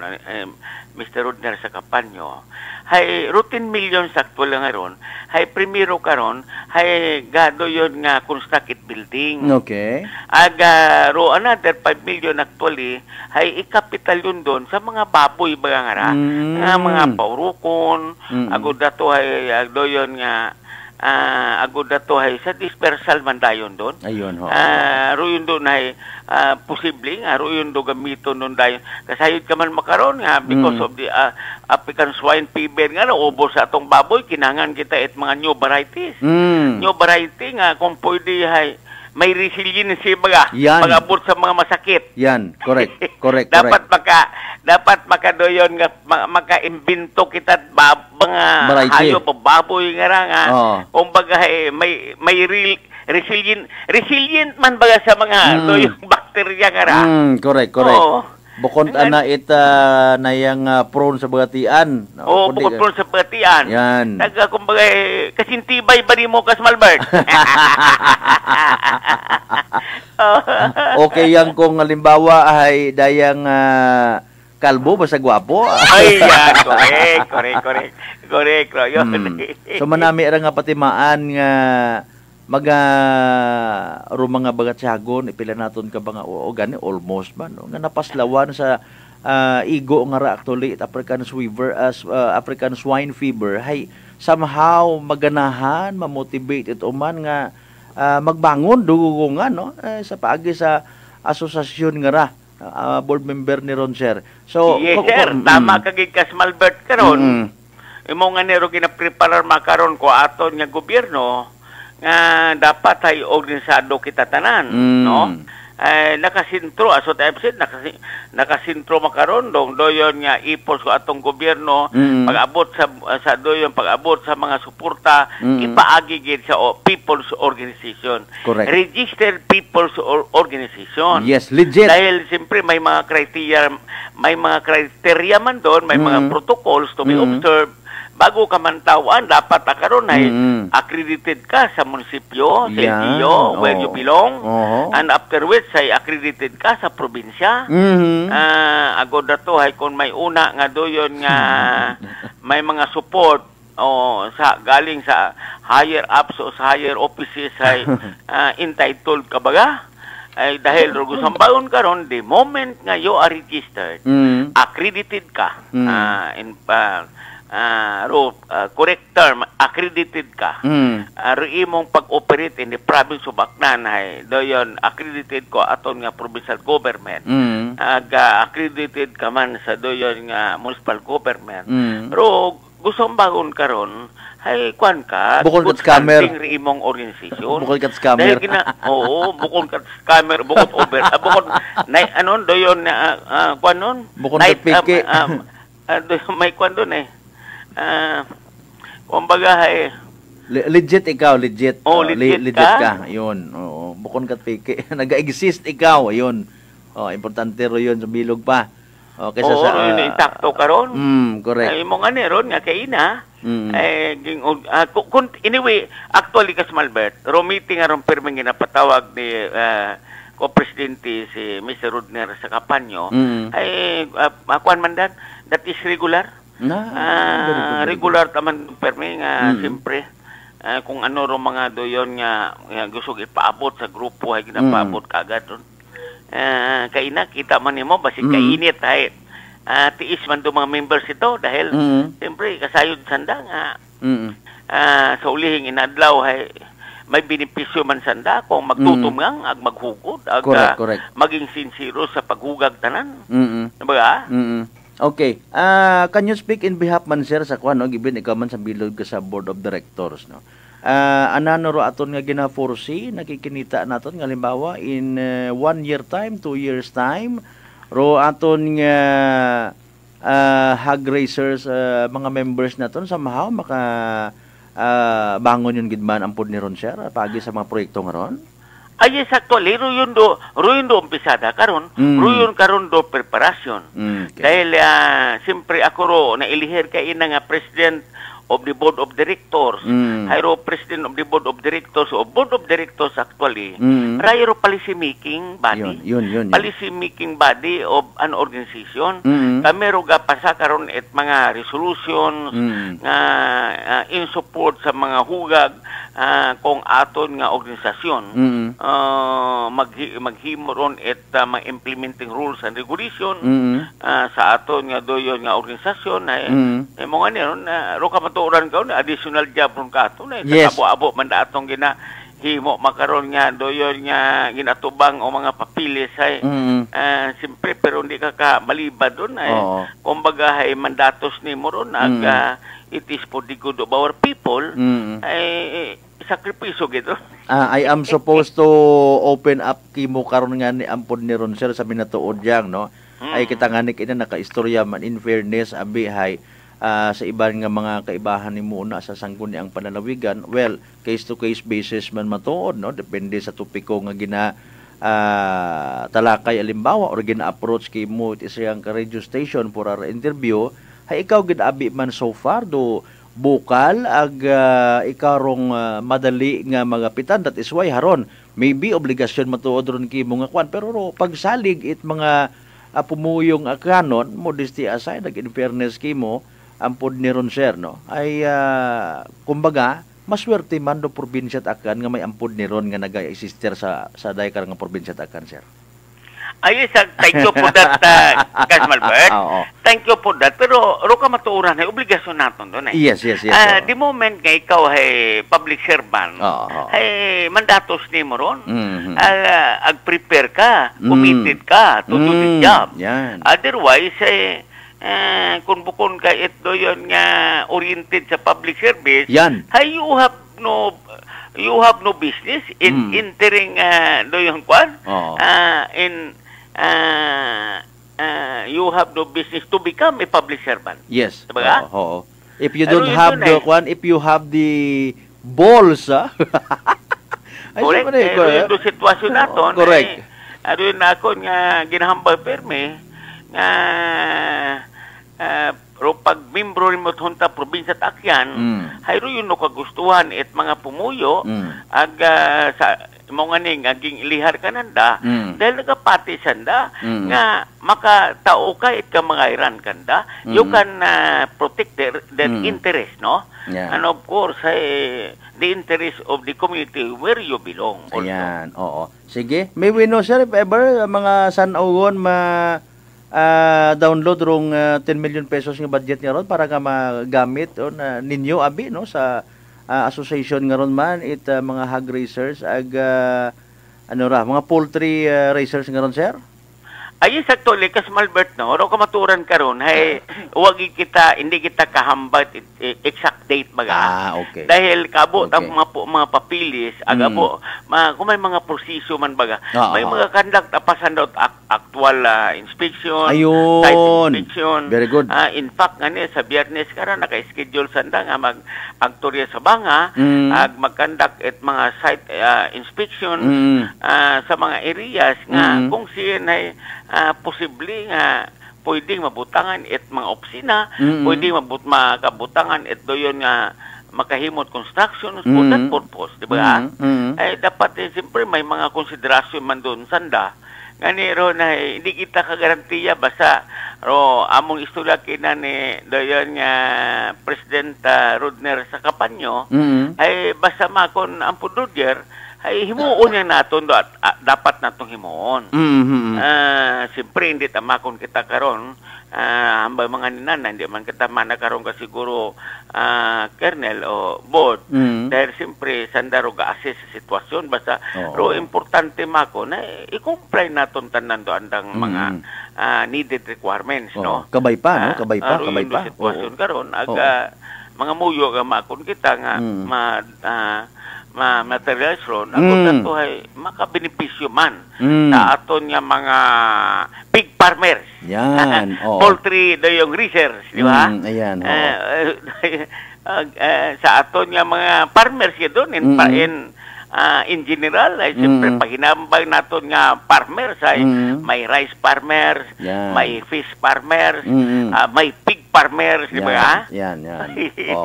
Mr. Rudner sa Kapanyo. Hay routine millions actual nga ron. Hay primero karon hay gado yon nga constructed building. Okay. Aga ro another 5 million actually hay i-capital yun doon sa mga baboy baga nga ra. Nga mga paurukon, agud dato hay agdo yon nga agud dato hay sa dispersal man dayon doon. Ayun ho. Ro yun doon ay posible nga ro yun do gamiton doon dayon. Kasayod ka man makaron nga because of the African swine fever nga naubos sa atong baboy, kinangan kita it mga new varieties. New variety nga kung pwede hay may resiliency baga pag-abot sa mga masakit. Yan, correct. Dapat makadoyon nga maka-imbento kita mga hayop o baboy nga ra nga. Kumbaga may resilient man baga sa mga doyong bakterya nga ra. Correct. Bukod ana nayang prone sa bagatian. Bukod prone sa bagatian. Yan. Kumbaga kasintibay ba ni mo kas Malbert? Okay yang kung halimbawa ay dayang kalbo basta gwapo. Ay, yan. Correct. So manami ra nga patimaan nga mga bagatsagon ipila naton ka ba nga gani almost ba no nga napaslawan sa igo nga ra actually African swine fever hay somehow maganahan, mamotivate ito man nga magbangon dugungan no sa paagi sa asosasyon nga ra board member ni Ron, sir. So yes, sir, tama kagig kas Malbert karon. Imo nga nero ginapreparar makaron ko aton nga gobyerno nga dapat ay organisado kita tanan, no? Nakasintro aso tayo said nakasintro makaron dong doyon nga ipos ko atong gobyerno pag-abot sa doyon pag-abot sa mga suporta ipaagi gid sa people's organization. Correct. Registered people's organization. Yes, legit. Dahil siyempre may mga criteria man doon, may mga protocols to be observed. Bago ka man tawan, dapat karon ay accredited ka sa munisipyo, sa LGU, where you belong, and after which ay accredited ka sa probinsya. Agod na to, ay kung may una nga doyon nga may mga support sa galing sa higher ups o sa higher offices ay entitled ka baga? Ay dahil rugusang baon karon, the moment nga you are registered, accredited ka, correct term, accredited ka. Imong pag-operate in the province of Bacnan ay doyon accredited ko aton nga provincial government. Accredited ka man sa doyon nga municipal government. Pero gustong bagon karon ay kwan ka bukod kat scammer imong organisasyon. Bukod kat scammer. Bukod kat scammer, bukod over. Bukod anon doyon na kwan nun. Bukod kat piki. May kwan doon kumbaga legit ikaw, legit. Legit ka. Yun. Bukod kat piki. Nag-exist ikaw. Yun. Importante ro yun sa bilog pa. Kaysa sa intakto karon. Correct. Ay mo nga ron nga kay ina. Anyway, actually kas Malbert, meeting aron perming ginapatawag ni ko-presidente si Mr. Rudner sa Kapanyo. Ay akuan man that is regular. Regular taman perming siyempre kung ano ro mga doyon nga gusto ipaabot sa grupo ay ginapaabot kagad ron. Kay nakita man nimo basig kainit ay tiis man do mga members ito dahil siyempre kasayod sanda nga sa ulihing inadlaw ay may benepisyo man sanda kung magtutumngang ag maghugod ag correct. Maging sincero sa paghugag tanan. Diba? Okay. Can you speak in behalf man, sir, sa kwan, no? Given ikaw man sa bilog ka sa board of directors, no? Anano ro aton nga gina-foresee, nakikinita naton nga halimbawa in 1 year time, 2 years time, ro aton nga hog raisers, mga members naton somehow maka bangon yun gidman ampod ni Ron, sir, pagi sa mga proyekto nga ron? Ay, actually, ruyon do umpisada karon, ruyon karon do preparasyon. Dahil siyempre ako ro nailihir kay ina nga president of the board of directors. Hayro president of the board of directors o board of directors actually. Rayro policy making body. Yun. Policy making body of an organization. Kami ro gapasa karon et mga resolutions nga in support sa mga hugag kung aton nga organisasyon. Maghimo ron et mga implementing rules and regulation sa aton nga doyon nga organisasyon ay mo nga niron ro ka matuoran ka na additional job ron ka aton yes. Abo man da atong himo makaron nga doyon nga ginatubang o mga papilis ay siyempre pero hindi ka malibad doon ay kumbaga ay mandatos ni mo ron it is for the good of our people ay sakripisyo gito. I am supposed to open up kimo karon nga ni ampod ni Ron, sir, sa minatuod yang no. Ay kita nga ni kina nakaistorya man in fairness abi hay sa iban nga mga kaibahan ni muna sa sangguni ang panalawigan. Well, case to case basis man matuod no, depende sa topiko nga gina talakay alimbawa or gina-approach kay mo isang radio station for our interview. Hay ikaw gid abi man so far do bukal ag ikarong madali nga mga pitan, that is why haron maybe obligasyon matuod ron kimo nga kwan pero pagsalig it mga pumuyong kanon modesty aside nag in fairness kimo ampod ni ron, sir, no ay kumbaga maswerte man do probinsya at akan nga may ampod ni ron nga naga-exister sa daykar nga probinsya at akan, sir. Ayun, thank you for that, Gas Malbert. Thank you for that. Pero, ka matuuran, ay obligasyon natin doon. Yes. The moment nga ikaw ay public servant, ay mandatos ni mo ron. Ag-prepare ka, committed ka to do the job. Yan. Otherwise, kung bukon ka ito yun nga oriented sa public service, yan. Ay, you have no business in entering doon kwan. You have no business to become a public servant. Yes. Diba? If you don't have the kwan, if you have the balls, correct. Yung sitwasyon natin, correct. Yun na ako nga ginahambal perme nga pag membro rin mo hunta probinsya Takyan, hayro yun no kagustuhan at mga pumuyo ag sa mga ning aging ilihar ka nanda dahil nagapati sanda nga makatao ka at ka mga iran kanda you can protect their interest, no? And of course, the interest of the community where you belong also. Ayan, oo. Sige, may we know, sir, if ever mga sanawon download rong 10 million pesos nga budget nga ron para nga magamit ninyo abi no sa association nga ron man mga hog racers mga poultry racers nga ron, sir. Ayun sa tuli, kas Malbert, no? Ro kamaturan karon hay hindi kita kahambat exact date baga. Okay. Dahil kabo ang mga papilis, agabo, kung may mga proseso man baga, may mga conduct pasan daw actual inspection, site inspection. Very good. In fact, ngani sa Biyernes karon naka-schedule sanda nga mag-agtorya sa Banga, mag-conduct at mga site inspection sa mga areas nga kung siya ay posible nga pwedeng mabutangan at mga opisina, pwedeng makabutangan at doon nga makahimot construction for that purpose, di ba? Ay dapat siyempre may mga konsiderasyon man doon sanda. Ganiro na hindi kita kagarantiya basta among istorya kina ni doon nga President Rodner sa Kapanyo ay basta makon ang pududyer ay himuon niya naton dapat natong himuon. Siyempre hindi tamakon kita karon hambay mga ninan hindi man kita manakaroon ka siguro kernel o board dahil siyempre sandaro ga-assess sa sitwasyon basta importante mako na i-comply naton tanan do andang mga needed requirements, no? Kabay pa sitwasyon karon mga muyo ga makon kita nga materials ron, ako nato ay makabenepisyo man sa aton nga mga pig farmers. Yan. Poultry yung research, di ba? Ayan. Sa aton nga mga farmers yun doon, in general, ay siyempre pahinambay naton nga farmers ay may rice farmers, may fish farmers, may pig farmers, di ba? Yan.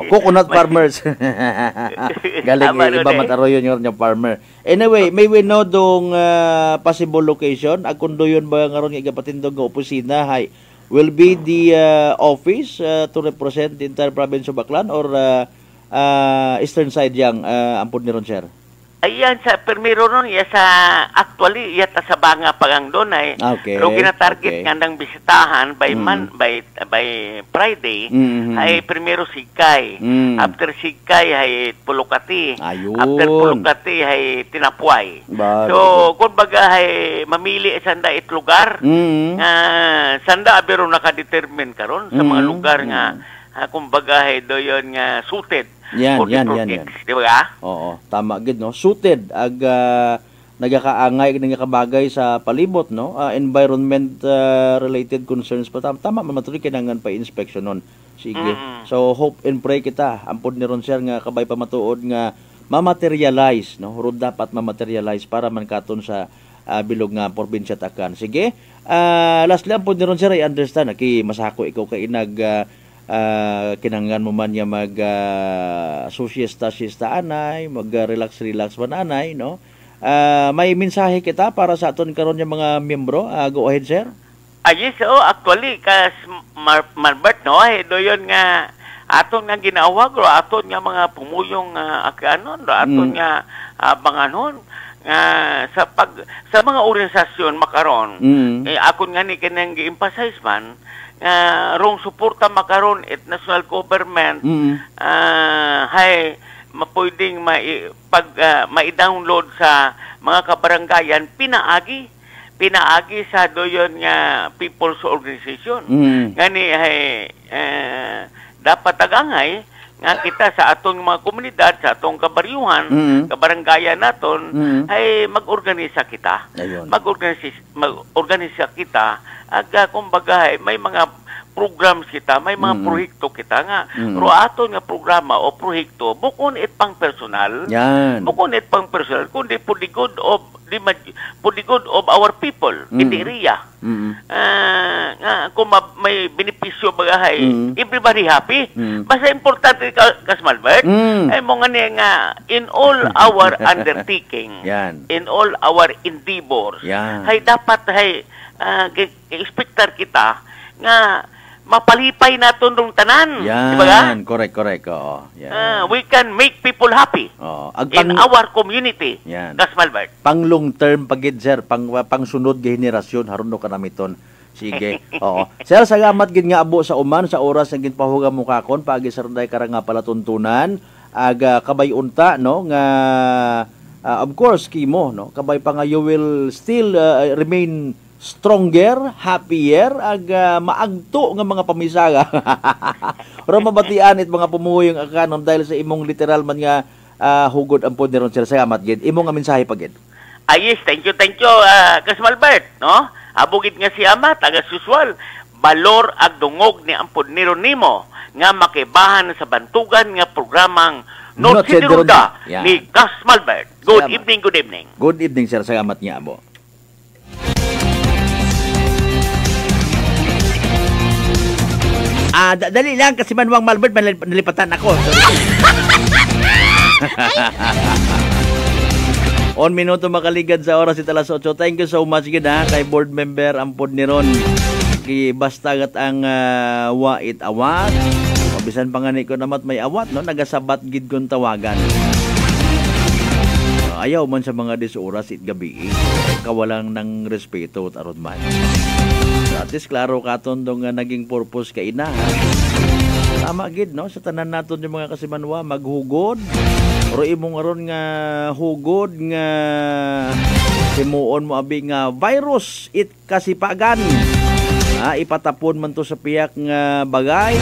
Coconut farmers. Galing iba mataroyon yung farmer. Anyway, may we know dong possible location. Akundo yun ba nga ron igapatindog nga opisina will be the office to represent the entire province of Baclan or eastern side yang ampun ni ron, sir? Ayan, sa permiro nun, actually, yata sa Banga pagang doon ay, pero gina-target nga ng bisitahan by Friday, ay primero Sikay. After Sikay, ay Pulukati. After Pulukati, ay Tinapuay. So, kung baga, ay mamili sanda it lugar, sanda abiro nakadetermine karon sa mga lugar nga, kung baga, ay doon nga suited. Yan. Di ba? Oo, tama gid no. Suited nagakaangay nagakabagay sa palibot no. Environment related concerns pa tama man matuloy kinahanglan pa inspection nun. Sige. So hope and pray kita ampod ni ron sir nga kabay pa matuod nga ma-materialize no. Rod dapat ma-materialize para man katon sa bilog nga probinsya Takan. Sige. Lastly ampod ni ron sir I understand masako ikaw kay kinanglan mo man niya mag siesta anay, mag relax man anay, no? May mensahe kita para sa aton karon yung mga miyembro. Go ahead, sir. Yes, actually kas Malbert no, doyon nga aton nga ginawa aton nga mga pumuyong akanon, aton nga banganon sa mga organisasyon makaron ako nga ni kanang gi-emphasize man rong suporta makaron at national government hay mapwedeng mai-download sa mga kabaranggayan pinaagi sa doyon nga people's organization ngani hay dapat tagangay nga kita sa atong mga komunidad, sa atong kabaryuhan, kabaranggayan naton, ay mag-organisa kita. Mag-organisa kita, kumbaga, may mga programs kita, may mga proyekto kita nga. Pero aton nga programa o proyekto, bukon it pang personal, kundi for the good of our people in the area. Kung may benepisyo bagahay, everybody happy. Basta importante Kasmalbert, ay mo nga in all our undertaking, in all our endeavors, ay dapat expectar kita nga mapalipay naton rong tanan. Yan, correct. Oo. We can make people happy in our community. Kasmalbert. Pang long term pagid sir, pang sunod nga henerasyon haron no kanamiton. Sige. Oo. Sir, salamat gid nga abo sa uman sa oras nga ginpahuga mo kakon paagi sa runday karang nga palatuntunan aga kabay unta no nga of course kimo no kabay pa nga you will still remain stronger, happier, maagto nga mga pamisaga. Pero mabatian it mga pumuyong akanon dahil sa imong literal man nga hugod ang pod niron sir. Salamat gid. Imong nga mensahe pagid. Yes, thank you, Kasmalbert, no? Abugid nga si Ama, taga-susual, balor ag dungog ni ampod niron nimo nga makibahan sa bantugan nga programang North Sideruda ni Kasmalbert. Good evening. Good evening, sir. Salamat niya, abo. Dali lang kasi Manwang Malbert nalipatan ako. On minuto makaligad sa oras it alas 8. Thank you so much gid kay board member ampod ni Ron. Basta gat ang wait awat. Bisan pangani ko namat may awat no nagasabat gid kon tawagan. Ayaw man sa mga oras it gabi. Kawalang ng respeto at aron man. At least klaro katon dong naging purpose kay ina. Tama gid no sa tanan naton yung mga kasimanwa maghugod. Pero imong aron nga hugod nga himuon mo abi nga virus it kasipagan. Ipatapon man to sa piyak nga bagay.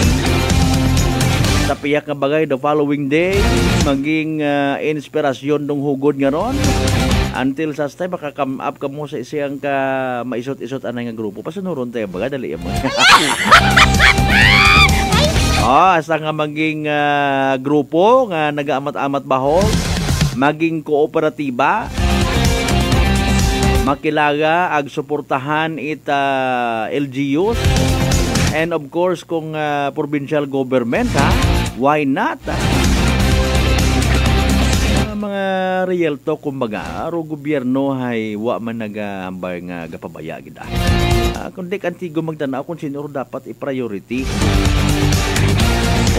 Sa piyak nga bagay the following day maging inspirasyon dong hugod nga ron. Until sa time makakam up ka mo sa isang ka maisot-isot anay nga grupo. Pasunuron tayo baga dali mo. Asa nga maging grupo nga nagaamat-amat bahol, maging kooperatiba, makilaga ag suportahan LGUs, and of course kung provincial government why not? Mga real talk kumbaga aro gobyerno hay wa man nagahambay nga gapabaya gid kundi kantigo magtanaw kung sino dapat i-priority.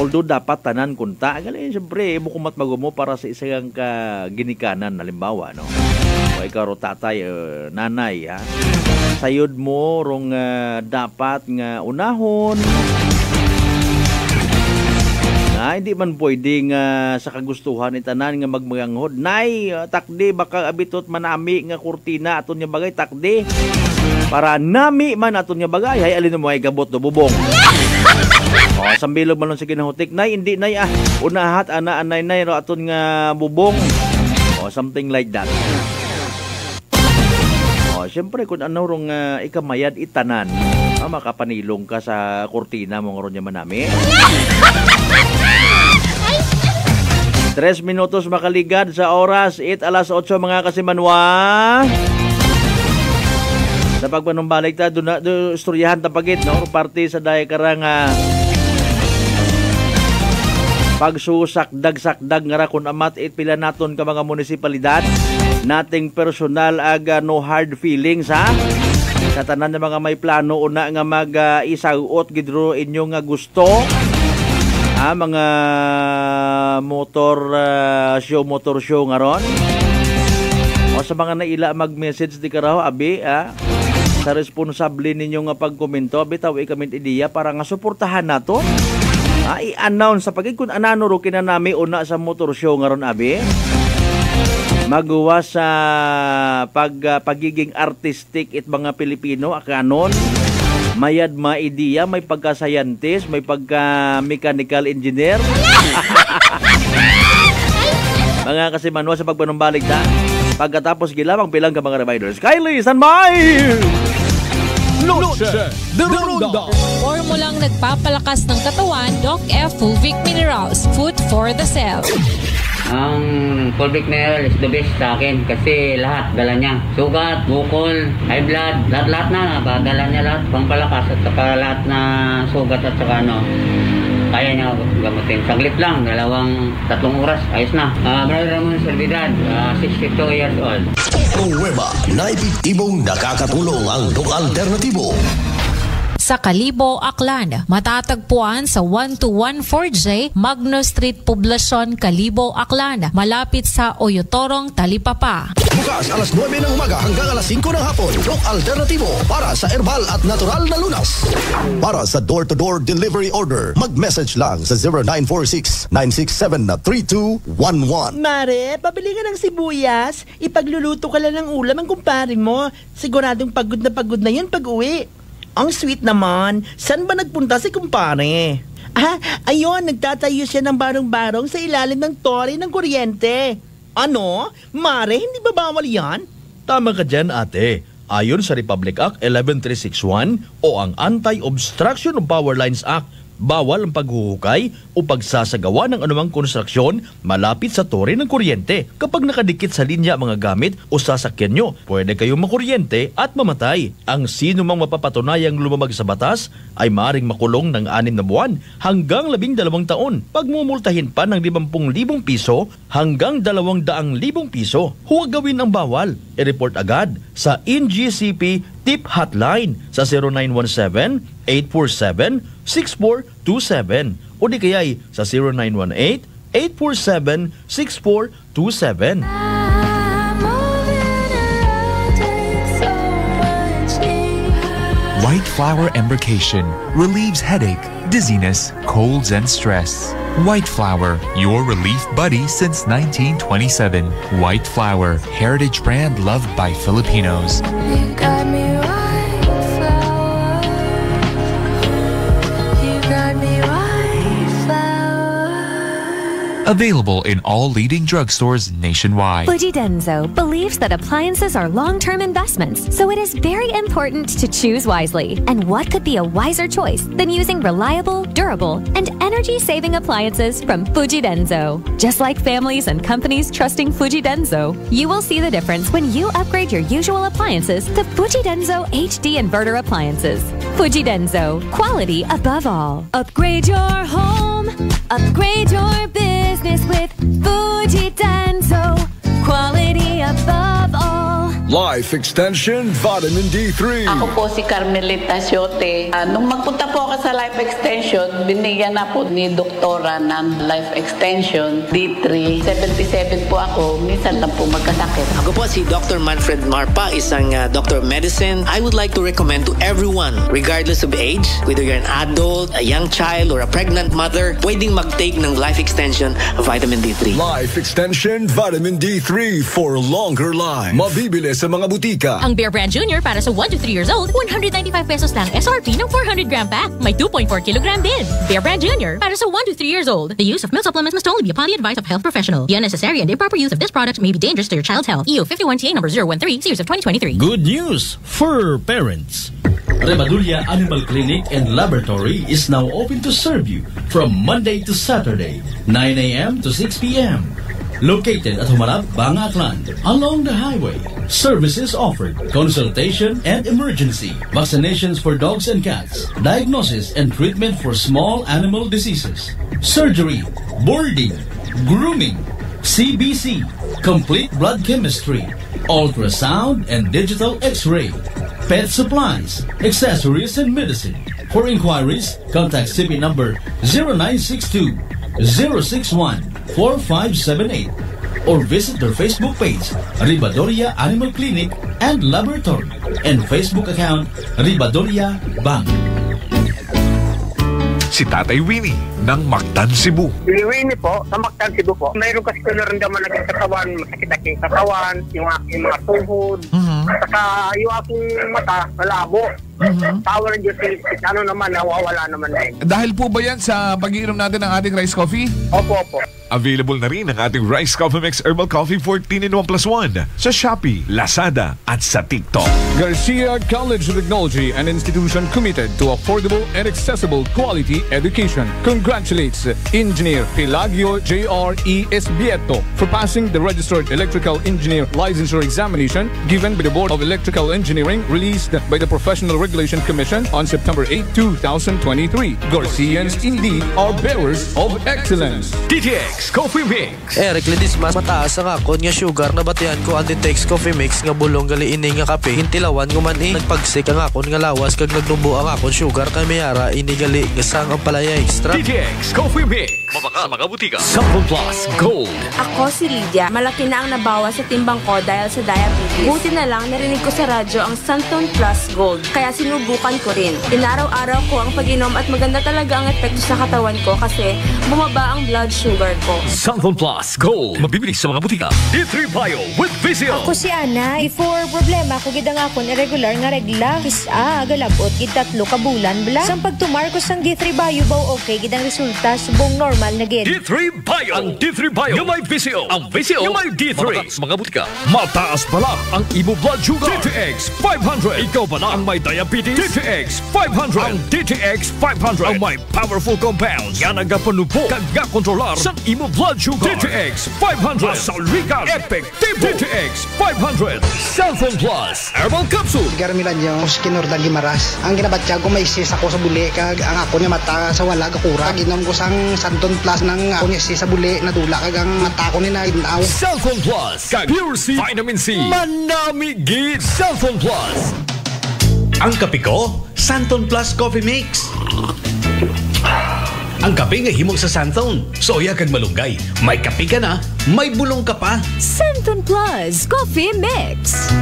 Although dapat tanan kunta gali syempre mo kumat magumo para sa isang ginikanan halimbawa no o ikaw tatay nanay sayod mo rong dapat nga unahon hindi man pwedeng sa kagustuhan ni tanan nga magmaganghod. Nay, takdi baka abitot manami nga kurtina aton nga bagay takdi. Para nami man aton nga bagay hay alin mo ay gabot do bubong. Sambilog man sa ginahutik. Nay, hindi nay unahat ana anay nay ro aton nga bubong. Something like that. Siyempre kung ano rong ikamayad itanan, makapanilong ka sa kurtina mo ron nya manami. 3 minutos makaligad sa oras it alas 8 mga kasimanwa. Sa pagpanumbalik ta do istoryahan ta pagit no parte sa daay karang pagsusakdag-sakdag nga kun amat it pila naton ka mga munisipalidad nating personal aga no hard feelings sa tanan ng mga may plano una nga mag-isauot gidro inyo nga gusto mga motor show nga ron sa mga naila mag-message di karaho, abi, sa responsable ninyo nga pagkomento, abi, tawi kami ideya para nga suportahan nato. I-announce sa pagig kung anano ro kinanami una sa motor show ngaron, abi. Magawa sa pagiging artistic it mga Pilipino, akanon. Mayad maidiya, may pagka-scientist, may pagka-mechanical engineer. Mga kasimanwa sa pagpanumbalik ta. Pagkatapos gilamang bilang ka mga riders. Kylie, standby! Noche de Ronda. Formulang nagpapalakas ng katawan, Doc F. Fulvic Minerals. Food for the cell. Ang Fulvic Mineral is the best sa akin kasi lahat dala niya. Sugat, bukol, high blood, lahat na dala niya lahat. Pampalakas at saka lahat na sugat at saka kaya niya gamutin. Saglit lang, 2-3 oras, ayos na. Brother Ramon Servidad, 62 years old. Nueva, na epektibong nakakatulong ang Doc Alternativo. Sa Kalibo, Aklan, matatagpuan sa 1214J Magno Street, Poblacion, Kalibo, Aklan, malapit sa Oyotorong, Talipapa. Bukas alas 9 ng umaga hanggang alas 5 ng hapon. Doc Alternativo para sa herbal at natural na lunas. Para sa door-to-door delivery order, mag-message lang sa 0946-967-3211. Mare, pabili ka ng sibuyas. Ipagluluto ka lang ng ulam ang kumpare mo. Siguradong pagod na yun pag-uwi. Ang sweet naman. Saan ba nagpunta si kumpare? Ayun, nagtatayo siya ng barong-barong sa ilalim ng tore ng kuryente. Ano? Mare, hindi ba bawal yan? Tama ka dyan, ate. Ayon sa Republic Act 11361 o ang Anti-Obstruction of Power Lines Act, bawal ang paghuhukay o pagsasagawa ng anumang konstruksyon malapit sa tore ng kuryente. Kapag nakadikit sa linya mga gamit o sasakyan nyo, pwede kayong makuryente at mamatay. Ang sino mang mapapatunayang lumamag sa batas ay maaaring makulong ng 6 na buwan hanggang 12 taon. Pagmumultahin pa ng 50,000 piso hanggang 200,000 piso. Huwag gawin ang bawal. I-report agad sa NGCP Tip Hotline sa 0917-847-6427 o di kaya'y sa 0918-847-6427. White Flower Embrocation relieves headache, dizziness, colds, and stress. White Flower, your relief buddy since 1927. White Flower, heritage brand loved by Filipinos. You got me white flower. You got me white flower. Available in all leading drugstores nationwide. Fujidenzo believes that appliances are long-term investments, so it is very important to choose wisely. And what could be a wiser choice than using reliable, durable, and energy-saving appliances from Fujidenzo? Just like families and companies trusting Fujidenzo, you will see the difference when you upgrade your usual appliances to Fujidenzo HD Inverter appliances. Fujidenzo, quality above all. Upgrade your home, upgrade your business with Fujidenzo, quality above all. Life Extension Vitamin D3. Ako po si Carmelita Siote. Nung magpunta po ako sa Life Extension, binigyan na po ni doktora ng Life Extension D3. 77 po ako, minsan lang po magkasakit. Ako po si Dr. Manfred Marpa, isang doctor of medicine. I would like to recommend to everyone, regardless of age, whether you're an adult, a young child, or a pregnant mother, pwedeng mag-take ng Life Extension Vitamin D3. Life Extension Vitamin D3 for longer life. Mabibili sa mga butika. Ang Bear Brand Junior para sa 1 to 3 years old, 195 pesos lang SRP ng 400-gram pack. May 2.4 kilogram din. Bear Brand Junior para sa 1 to 3 years old. The use of milk supplements must only be upon the advice of a health professional. The unnecessary and improper use of this product may be dangerous to your child's health. EU 51TA number 013, series of 2023. Good news for parents. Rebadulia Animal Clinic and Laboratory is now open to serve you from Monday to Saturday, 9 a.m. to 6 p.m. Located at Humarap, Bangaklan, along the highway. Services offered: consultation and emergency, vaccinations for dogs and cats, diagnosis and treatment for small animal diseases, surgery, boarding, grooming, CBC, complete blood chemistry, ultrasound and digital x-ray, pet supplies, accessories and medicine. For inquiries, contact CP number 0962 061 4578 or visit their Facebook page, Ribadoria Animal Clinic and Laboratory, and Facebook account, Ribadoria Bank. Si Tatay Winnie ng Mactan, Cebu. Winnie po, sa Mactan, Cebu po. Mayroon kasi ko naramdaman na katawan, masakit-sakit sa katawan, yung aking mga tuhod, saka yung aking mata, malabo. Tawa ng Diyos, ano naman, nawawala naman na yun. Dahil po ba yan sa pag-iinom natin ng ating rice coffee? Opo. Available na rin ang ating Rice Coffee Mix Herbal Coffee 14 in 1+1 sa Shopee, Lazada at sa TikTok. Garcia College of Technology, an institution committed to affordable and accessible quality education, congratulates Engineer Pelagio J.R.E. Esbieto for passing the Registered Electrical Engineer Licensure Examination given by the Board of Electrical Engineering, released by the Professional Regulation Commission on September 8, 2023. Garcians indeed are bearers of excellence. DTX Coffee Mix. Eric Ledis, mas mataas ang akon nga sugar na batian ko ang DTX Coffee Mix nga bulong gali ini nga kape. Hintilawan ko man nagpagsik ang akon nga lawas kag nagnubo ang akon sugar kay mayara ini gali nga sang ang palaya extra. DTX Coffee Mix. Mabaka sa mga butika. Santon Plus Gold. Ako si Lydia. Malaki na ang nabawas sa timbang ko dahil sa diabetes. Buti na lang narinig ko sa radyo ang Santon Plus Gold. Kaya sinubukan ko rin. Inaraw-araw ko ang pag-inom at maganda talaga ang epekto sa katawan ko kasi bumaba ang blood sugar ko. Santon Plus Gold. Mabibili sa mga butika. D3 Bio with Vizio. Ako si Ana. Before problema ko gid ang akon irregular nga regla. Kisa galabot gid 3 ka bulan bla. Sang pagtumar ko sang D3 Bio baw okay gid ang resulta subong normal na gid. D3 Bio. Ang D3 Bio yung may Vizio. Ang Vizio yung may D3. Mabaka sa mga butika. Mataas pala ang imo blood sugar. DTX 500. Ikaw ba na ang may diabetes? DTX 500. Ang DTX 500 ang may powerful compounds nga nagapanubo kag kontrolar sa imo blood sugar. DTX 500 Salrican Effective. DTX 500 Cellphone Plus Herbal Capsule. Garmilan yung Kinordang Gimaras. Ang ginabatya ko may isis ako sa buli kag ang ako niya mata sa wala kakura. Ginom ko sang Santon Plus ng ako niya isis sa buli nadula kag ang mata ko ni na inaw. Cellphone Plus kag Pure C Vitamin C. Manami gid Cellphone Plus. Ang kape ko, Santon Plus Coffee Mix. Ang kape nga himog sa Santon. Soya kag malunggay. May kape ka na, may bulong ka pa. Santon Plus Coffee Mix.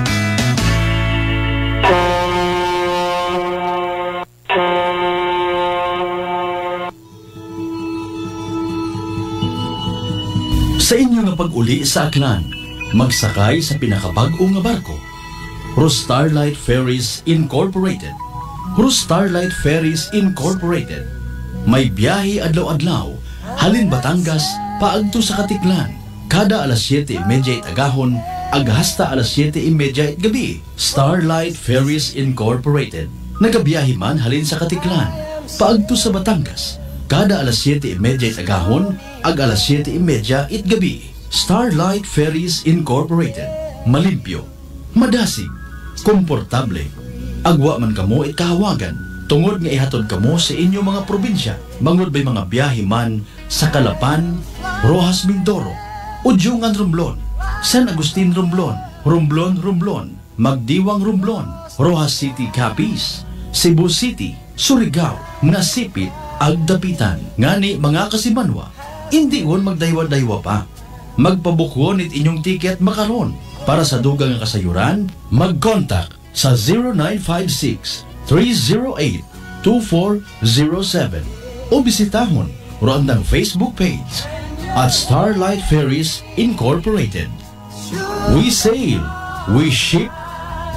Sa inyo nga pag-uli sa Aklan, magsakay sa pinakabag-o nga barko, Starlight Ferries Incorporated. Starlight Ferries Incorporated. May biyahe adlaw-adlaw, halin Batangas, paagto sa Katiklan. Kada alas 7:30 agahon, aghasta alas 7:30 gabi. Starlight Ferries Incorporated. Nagabiyahe man halin sa Katiklan, paagto sa Batangas. Kada alas 7:30 agahon, ag alas 7:30 gabi. Starlight Ferries Incorporated. Malimpyo, madasig, komportable. Agwa man kamo ikahawagan, tungod nga ihatod kamo sa inyo mga probinsya. Mangod ba'y mga biyahe man sa Calapan, Rojas Mindoro, Udyungan Romblon, San Agustin Romblon, Romblon, Magdiwang Romblon, Rojas City Capiz, Cebu City, Surigao, Nasipit, Agdapitan. Ngani mga kasimanwa, hindi won magdaywa-daywa pa. Magpabukwon it inyong tiket makaron. Para sa dugang nga kasayuran, mag-contact sa 0956-308-2407 o bisitahon roandang Facebook page at Starlight Ferries Incorporated. We sail, we ship,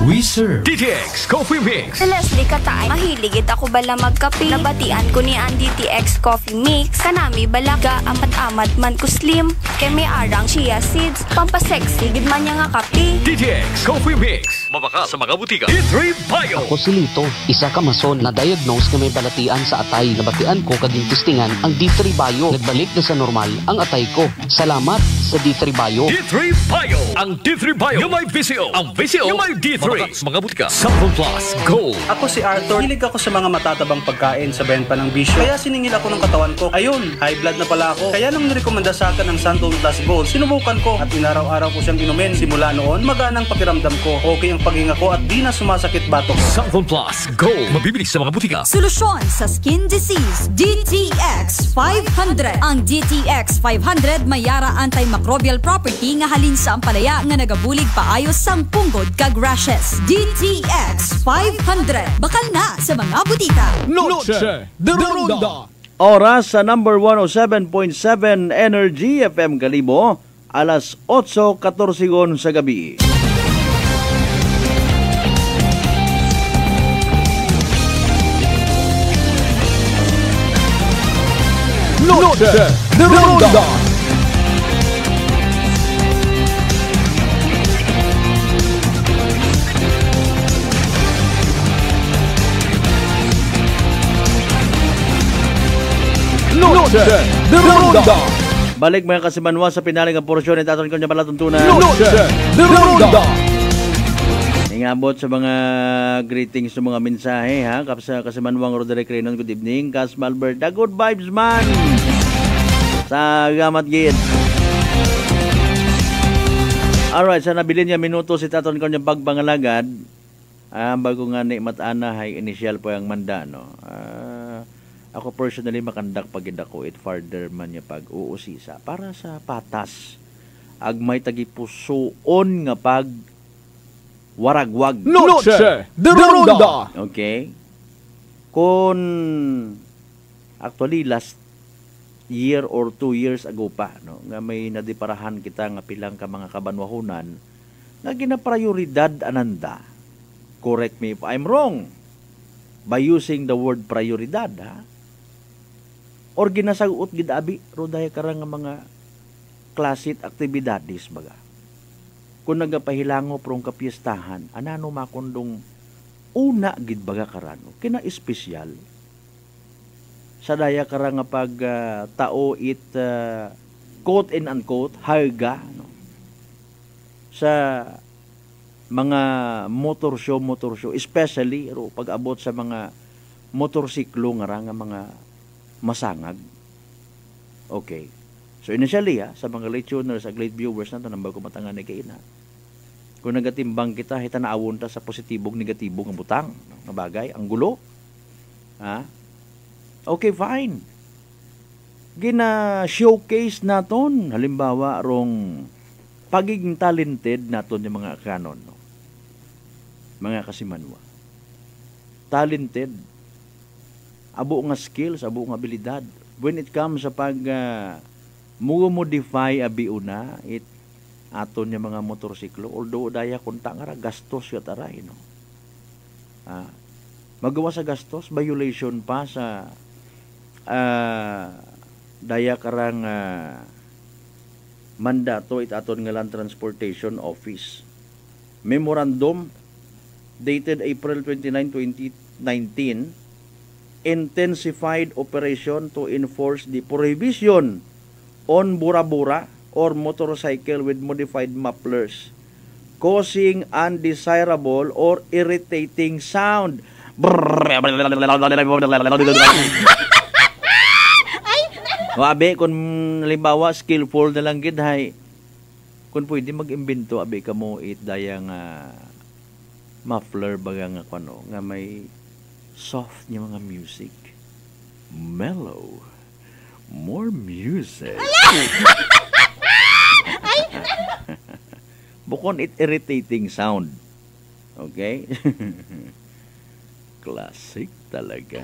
we serve. DTX Coffee Mix. Leslie Katay, mahiligid ako bala magkape. Nabatian ko ni ang DTX Coffee Mix. Kanami bala ga amat-amat man ko slim. Kay may arang chia seeds. Pampasexy, gid man niya nga kape. DTX Coffee Mix. Mabaka sa mga butika. D3 Bio. Ako si Lito, isa ka mason na diagnose na may balatian sa atay. Nabatian ko kaging testingan ang D3 Bio. Nagbalik na sa normal ang atay ko. Salamat sa D3 Bio. D3 Bio. Ang D3 Bio yung may Vizio. Ang Vizio yung may D3. Grace, mga butika. Sample Plus Gold. Ako si Arthur. Hilig ako sa mga matatabang pagkain sa benta ng bisyo. Kaya siningil ako ng katawan ko. Ayun, high blood na pala ako. Kaya nang nirekomenda sa akin ng Santon Plus Gold, sinubukan ko at inaraw-araw ko siyang inumin. Simula noon, magaan ang pakiramdam ko. Okay ang paghinga ko at di na sumasakit batok. Sample Plus Gold. Mabibili sa mga butika. Solusyon sa skin disease, DTX 500. Ang DTX 500 may yara antimicrobial property nga halin sa ampalaya nga nagabulig paayos sang punggod kag rashes. DTX 500. Bakal na sa mga butika. Noche de Ronda. Oras sa number 107.7 Energy FM Kalibo, alas 8:14 sa gabi. Noche de Ronda. Noche de Ronda. Balik mga kasimanwa sa pinaling ang porsyon at aton ko niya palatuntunan. Noche de Ronda. Ingabot sa mga greetings sa mga mensahe ha. Kapsa kasimanwang Roderick Renon, good evening. Kas Malbert, the good vibes man. Sa gamat gid. Alright, sa nabilin niya minuto si taton ko niya pagbangalagad. Bago nga ni matana hay initial po ang manda no. Ako personally makandak pagid ako it farther man niya pag uusisa para sa patas agmay tagipusoon nga pag waragwag. Noche de Ronda. Okay. Kung actually last year or 2 years ago pa no nga may nadiparahan kita nga pilang ka mga kabanwahunan nga ginaprioridad ananda. Correct me if I'm wrong by using the word prioridad ha. Or ginasagot gid abi roday karang mga klasit aktibidades baga. Kung nagapahilango prong kapiestahan, anano makundong una gid baga karano kina espesyal sa daya karang pag tao it quote and unquote harga no? Sa mga motor show especially pag abot sa mga motorsiklo nga mga masangag. Okay. So initially sa mga late tuners, sa late viewers nato nang bago matangan ni kaina. Kung nagatimbang kita hitanaawon ta sa positibong negatibong nga butang, nga bagay, ang gulo. Ha? Okay, fine. Gina-showcase naton halimbawa rong pagiging talented naton yung mga kanon no. Mga kasimanwa. Talented. Abo nga skills, abo nga abilidad. When it comes sa pag modify abiuna, it aton yung mga motorsiklo. Although daya kunta nga gastos yun taray, no? Magawa sa gastos, violation pa sa daya karang mandato it aton nga Land Transportation Office. Memorandum dated April 29, 2019, intensified operation to enforce the prohibition on bura-bura or motorcycle with modified mufflers causing undesirable or irritating sound. Abe, kung halimbawa skillful na lang gid hay kung pwede mag-imbento abe ka mo it dayang muffler baga nga kuno nga may soft niya mga music. Mellow. More music. Bukon it irritating sound. Okay? Classic talaga.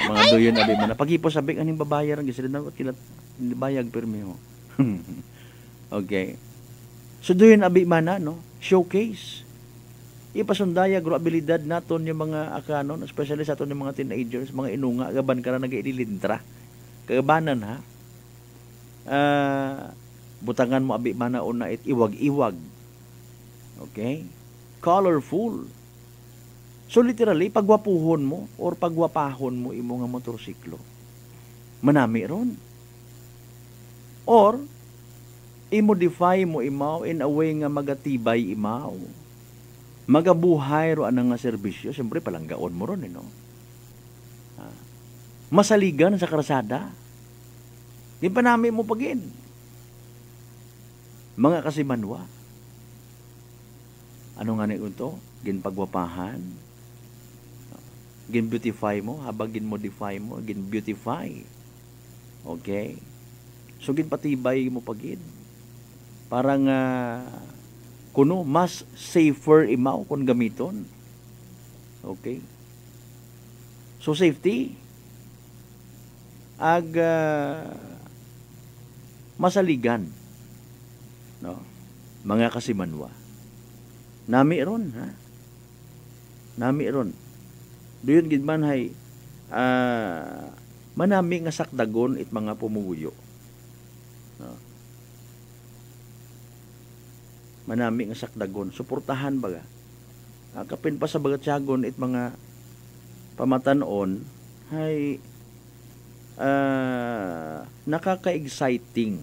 Mga doyon abi man. Pag-ipos sabi aning babayar ang gisilid ko kilat bayag permiho. Okay. So doyon abi man no? Showcase. Ipasundaya gro abilidad naton yung mga akanon, especially sa aton yung mga teenagers, mga inunga gaban kara nagaililintra. Kagabanan ha. Butangan mo abi mana una it iwag-iwag. Okay? Colorful. So literally pagwapuhon mo or pagwapahon mo imo nga motorsiklo. Manami ron. Or i-modify mo imaw in a way nga magatibay imaw. Magabuhay ro anang nga serbisyo, siyempre palanggaon mo ron, no? Masaligan sa karasada. Di pa namin mo pagin. Mga kasimanwa. Ano nga na ito? Ginpagwapahan. Gin-beautify mo, habang gin-modify mo, gin-beautify. Okay? So, gin-patibay mo pagin. Parang, kuno, mas safer imaw kung gamiton. Okay? So, safety. Masaligan. No? Mga kasimanwa. Nami ron, ha? Nami ron. Doon gidman hay manami nga sakdagon it mga pumuguyo. No? Manami nga sakdagon. Suportahan baga. Kapin pa sa bagatyagon it mga pamatanon hay nakaka-exciting.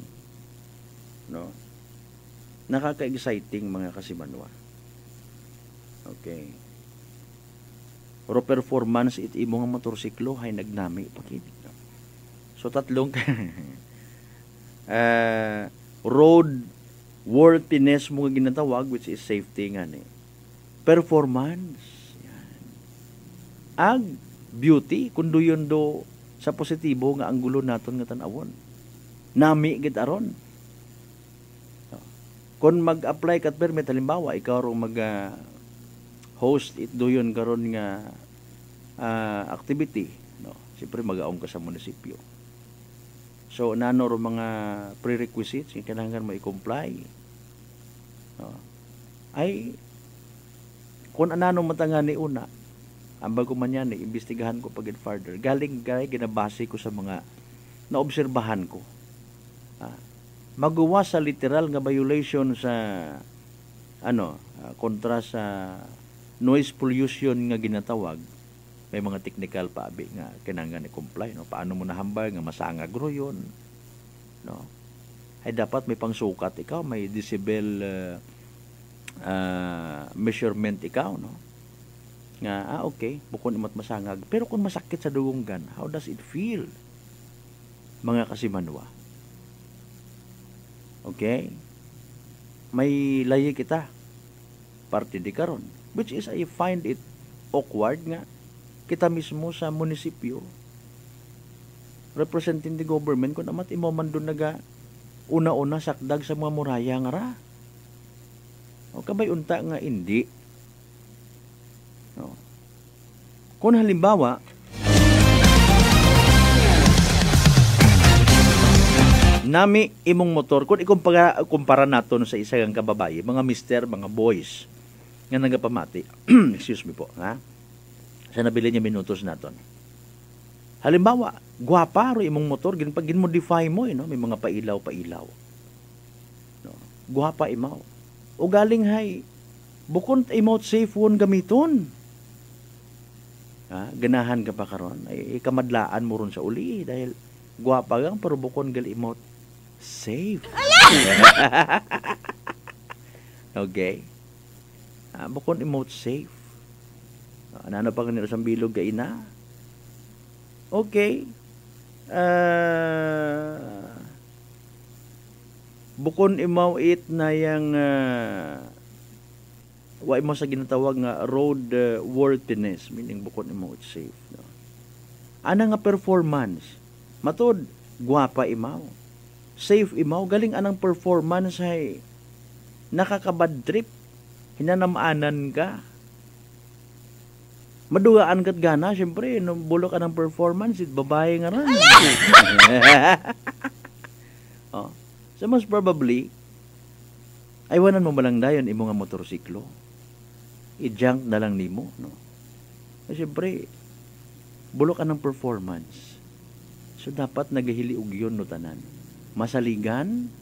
No? Nakaka-exciting mga kasimanwa. Okay. Pero performance it imo nga motorsiklo hay nagnami pakit. So tatlong road worthiness mo nga ginatawag, which is safety nga ni. Performance. Yan. Ag beauty kundo yun do sa positibo nga anggulo naton nga tan-awon. Nami gid aron. Kung mag-apply kat permit, halimbawa, ikaw rong mag-host it doon karon nga activity, no? Siyempre mag-aong ka sa munisipyo. So, nano ro mga prerequisites yung kailangan mo i-comply. No? Ay, kung anano matanga ni una, ang bago man yan, imbestigahan ko pag further. Galing ginabase ko sa mga naobserbahan ko. Magawa sa literal nga violation sa kontra sa noise pollution nga ginatawag, may mga technical pa abi nga kinahanglan i-comply, no? Paano mo nahambal nga masangag ro yun, no? Ay dapat may pangsukat ikaw, may decibel measurement ikaw, no? Nga okay, bukod imat masangag, pero kung masakit sa dugonggan, how does it feel, mga kasimanwa? Okay? May layi kita. Parte di karon. Which is, I find it awkward nga. Kita mismo sa munisipyo, representing the government, kung amat imo man doon naga una-una sakdag sa mga muraya nga ra. O kabay unta nga hindi. No. Kung halimbawa, nami imong motor, kung ikumpara naton sa isang kababaye, mga mister, mga boys, nga nagapamati, excuse me po, ha? Sa nabili niya minutos naton. Halimbawa, gwapa ro imong motor, pag ginmodify mo, no? May mga pailaw-pailaw. No? Gwapa imaw. O galing hay, bukod imo safe one gamiton. Ha? Ganahan ka pa karon, ay kamadlaan mo ron sa uli, dahil gwapa gang, pero bukod gali imo safe. Okay. Bukod emote safe. Ano pa kanila sa bilog ka ina? Okay. Bukod imaw it na yung wa mo sa ginatawag nga road worthiness, meaning bukod emote safe. No? Ana nga performance, matod, gwapa imaw. Safe imaw, galing anang performance ay nakakabad trip, hinanamaanan ka, madugaan ka't gana, syempre, nung bulok ka ng performance, babae nga rin. Oh. So most probably, aywanan mo malang dayon imo nga motorsiklo. I-junk na lang nimo, no? Syempre, bulok ka ng performance. So dapat nagahili og yun no tanan. Masaligan,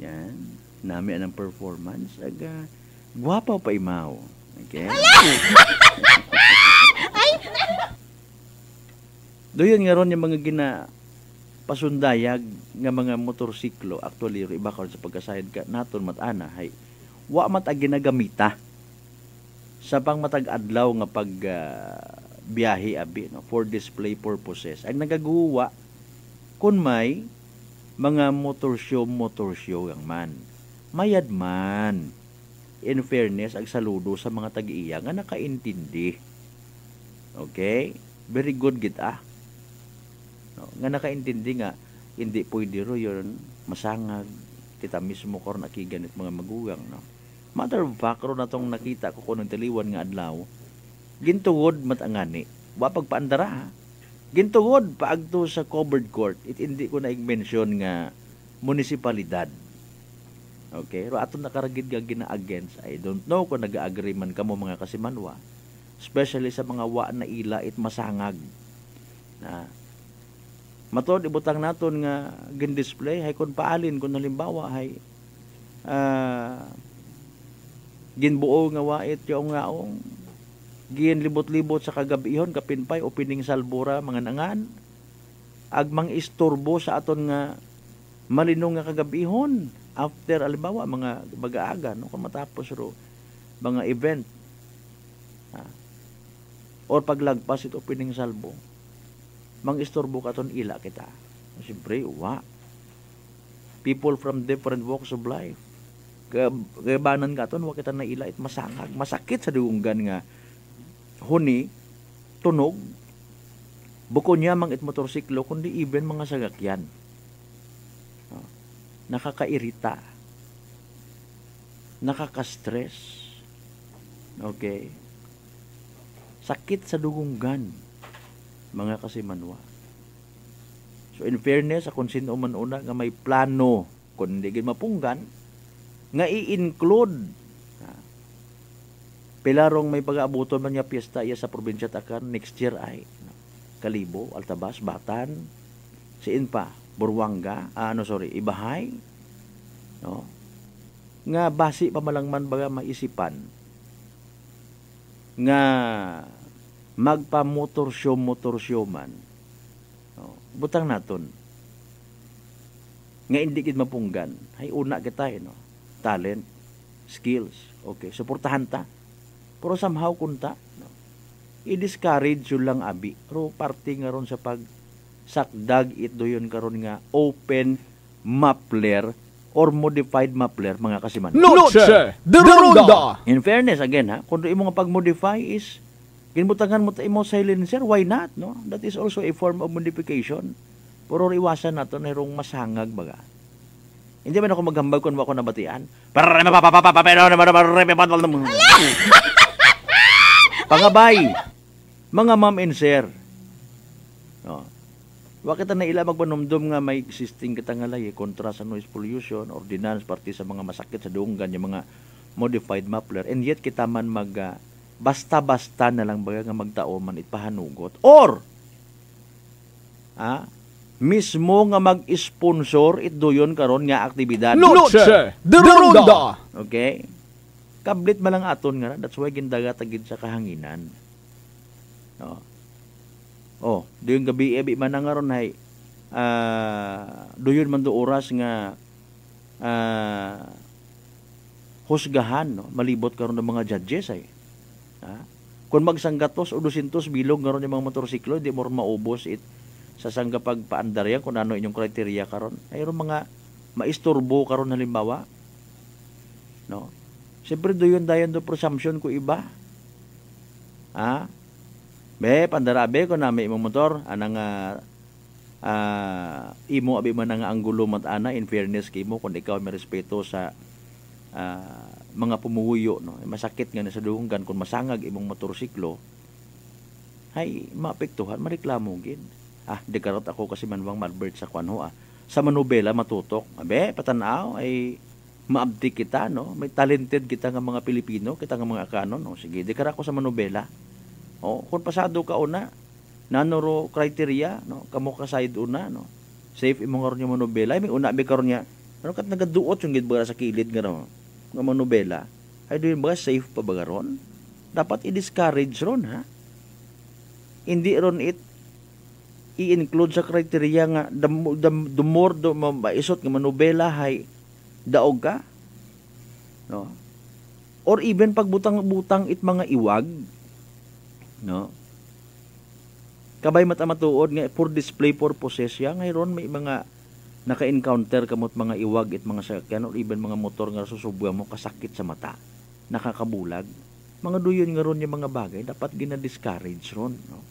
yan, nami anang performance, aga, gwapa pa imaw. Okay? Doon nga ron yung mga pasundayag nga mga motorsiklo actually iba karon sa pagkasayad ka naton matana hay wa mat ginagamita sa pangmatag adlaw nga pag biyahe abi no for display purposes. Ang nagaguwa kun may mga motor show ang man. Mayad man. In fairness, ag saludo sa mga tag-iya nga nakaintindi. Okay? Very good kita. No, nga nakaintindi nga hindi pwede ro yun masangag kita mismo karon akiganit mga magugang no. Matter of fact ro natong nakita ko kuno tiliwan nga adlaw gintugod matangani wa pagpaandara ha. Gintugod paagto sa covered court it hindi ko na i-mention nga munisipalidad. Okay, ro aton nakaragid nga gina-against I don't know kung nag-agree man kamo mga kasimanwa especially sa mga wa na ila it masangag na matod ibutang naton nga gin-display hay kun paalin kun halimbawa hay ginbuo nga wait yung ngaong gin libot-libot sa kagabihon kapinpay opening salbura mga nangan agmang istorbo sa aton nga malinong nga kagabihon after halimbawa mga bagaaga no kung matapos ro mga event or paglagpas ito opening salbo mang istorbo katon ila kita. Siyempre, people from different walks of life. Kayabanan katon, wa kita na ila it masangag. Masakit sa dunggan nga huni, tunog, buko niya mang it motorsiklo, kundi even mga sagakyan. Nakakairita. Nakaka-stress. Okay? Sakit sa dunggan mga kasimanwa. So in fairness, kung sino man una nga may plano, kung hindi mapunggan, nga i-include pilarong may pag-aabuton man niya piyesta iya sa probinsya takan next year ay Kalibo, Altabas, Batan, siin pa, Burwanga, Ibahay, no? Nga basi pa malangman baga maisipan nga magpa motor show man. No, butang naton. Nga hindi gid mapunggan. Hay una kita no. Talent, skills. Okay, suportahan ta. Pero somehow kunta no. I-discourage yun lang abi. Pero parte nga ron sa pag sakdag ito yun karon nga open muffler or modified muffler mga kasiman. Noche de Ronda. In fairness again ha, kung imo nga pag-modify is ginbutangan mo ta imo silencer, why not, no? That is also a form of modification. Pero iwasan nato na rong masangag baga. Hindi man ako maghambag kung ako nabatian. Pangabay, mga ma'am and sir. No. Wa kita na ila magpanumdum nga may existing kita nga lay kontra sa noise pollution, ordinance parte sa mga masakit sa dunggan yung mga modified muffler. And yet kita man basta-basta na lang baga nga magtao man ipahanugot or mismo nga mag-sponsor itdoyon karon nga aktibidad. Noche de Ronda. Okay? Kablit malang aton nga that's why gindaga tagid sa kahanginan. No. Oh, doyon gabi man nga ron hay doyon man do oras nga husgahan no malibot karon ng mga judges ay. Kung magsanggatos o 200 bilog ngaron yung mga motorsiklo, di mo maubos sa sangga pagpaandarya kung ano inyong kriteria karon. Ayron mga maisturbo karon halimbawa. No? Siyempre doon dayon do presumption ko iba. Pandarabe ko na may imong motor anang imo abi man nga anggulo mat ana in fairness kay mo kung ikaw may respeto sa mga pumuhuyo no masakit nga na sa dunggan kung masangag imong motorsiklo hay maapektuhan mareklamo gid di karot ako kasi manwang malbert sa kwanho sa manobela matutok patanaw ay maabdi kita no may talented kita nga mga Pilipino kita nga mga kanon no sige di karako sa manobela kung pasado ka una nanoro criteria no kamo ka side una no safe imong karon yung manobela may una bi karon nya ano kat nagaduot yung gid sa kilid nga no nga manobela ay doon ba safe pa ba ron? Dapat i-discourage ron ha. Hindi ron i-include sa criteria nga the more maisot nga manobela hay daog ka, no? Or even pagbutang-butang it mga iwag, no? Kabay matamatuod nga for display purposes ya ngayron may mga naka-encounter kamot mga iwag it mga sakyan or even mga motor nga susubwa mo kasakit sa mata, nakakabulag. Mga duyon nga ron yung mga bagay dapat gina-discourage ron, no?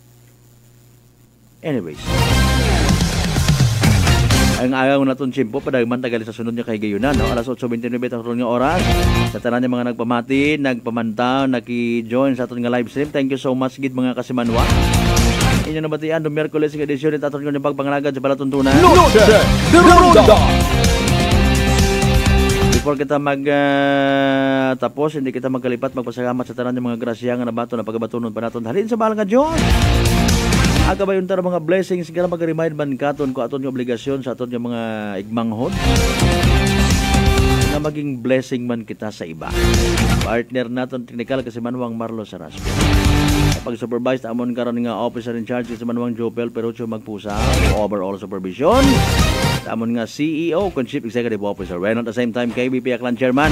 Anyways, ang agaw naton tiyempo padagman tagali sa sunod niya kay gayunan, no? Alas 8:29 ang ron nga oras. Sa tanan niya mga nagpamati, nagpamantaw, naki-join sa aton nga live stream. Thank you so much gid mga kasimanwa. Inyo na batian do Miyerkules nga edisyon aton nga pagpangalagad sa palatuntunan. Noche de Ronda. Before kita tapos, hindi kita magkalipat, magpasalamat sa tanan ng mga grasya nga nabato na pagabatunon pa naton. Halin sa mahal nga Diyos. Aga ba yung mga blessings kaya mag-remind man katon ko aton yung obligasyon sa aton yung mga igmanghod na maging blessing man kita sa iba. Partner naton technical kasi Manuang Marlo Sarasco. Pag-supervise amon karon nga officer in charge sa Manuang Jopel Perucho Magpusa, overall supervision. Amon nga CEO con Chief Executive Officer. When at the same time KBP Aklan Chairman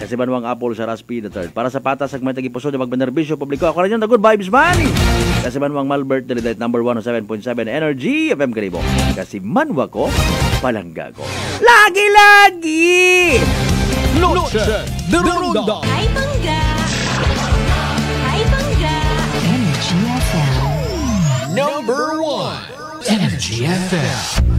kasi Manuang Apol Saraspi III. Para sa patas sa may tagipuso na magbenerbisyo publiko, ako rin yung the good vibes man. Kasi Manuang Malbert Delight number 107.7 Energy FM Karibo. Kasi Manwa ko, palangga ko. Lagi-lagi! Noche de Ronda. Hi, Bangga! Hi, Bangga! Energy FM. Number 1 Energy FM.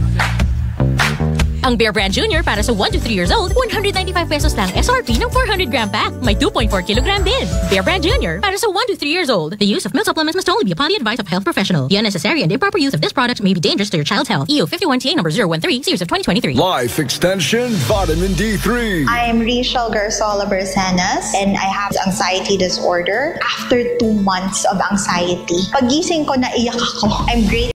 Ang Bear Brand Junior para sa 1 to 3 years old, 195 pesos lang SRP ng 400 gram pack. May 2.4 kilogram din. Bear Brand Junior para sa 1 to 3 years old. The use of milk supplements must only be upon the advice of health professional. The unnecessary and improper use of this product may be dangerous to your child's health. EU 51TA number 013, series of 2023. Life Extension Vitamin D3. I'm Rachel Garzola Bersanas and I have anxiety disorder. After 2 months of anxiety, pagising ko naiyak ako. I'm great.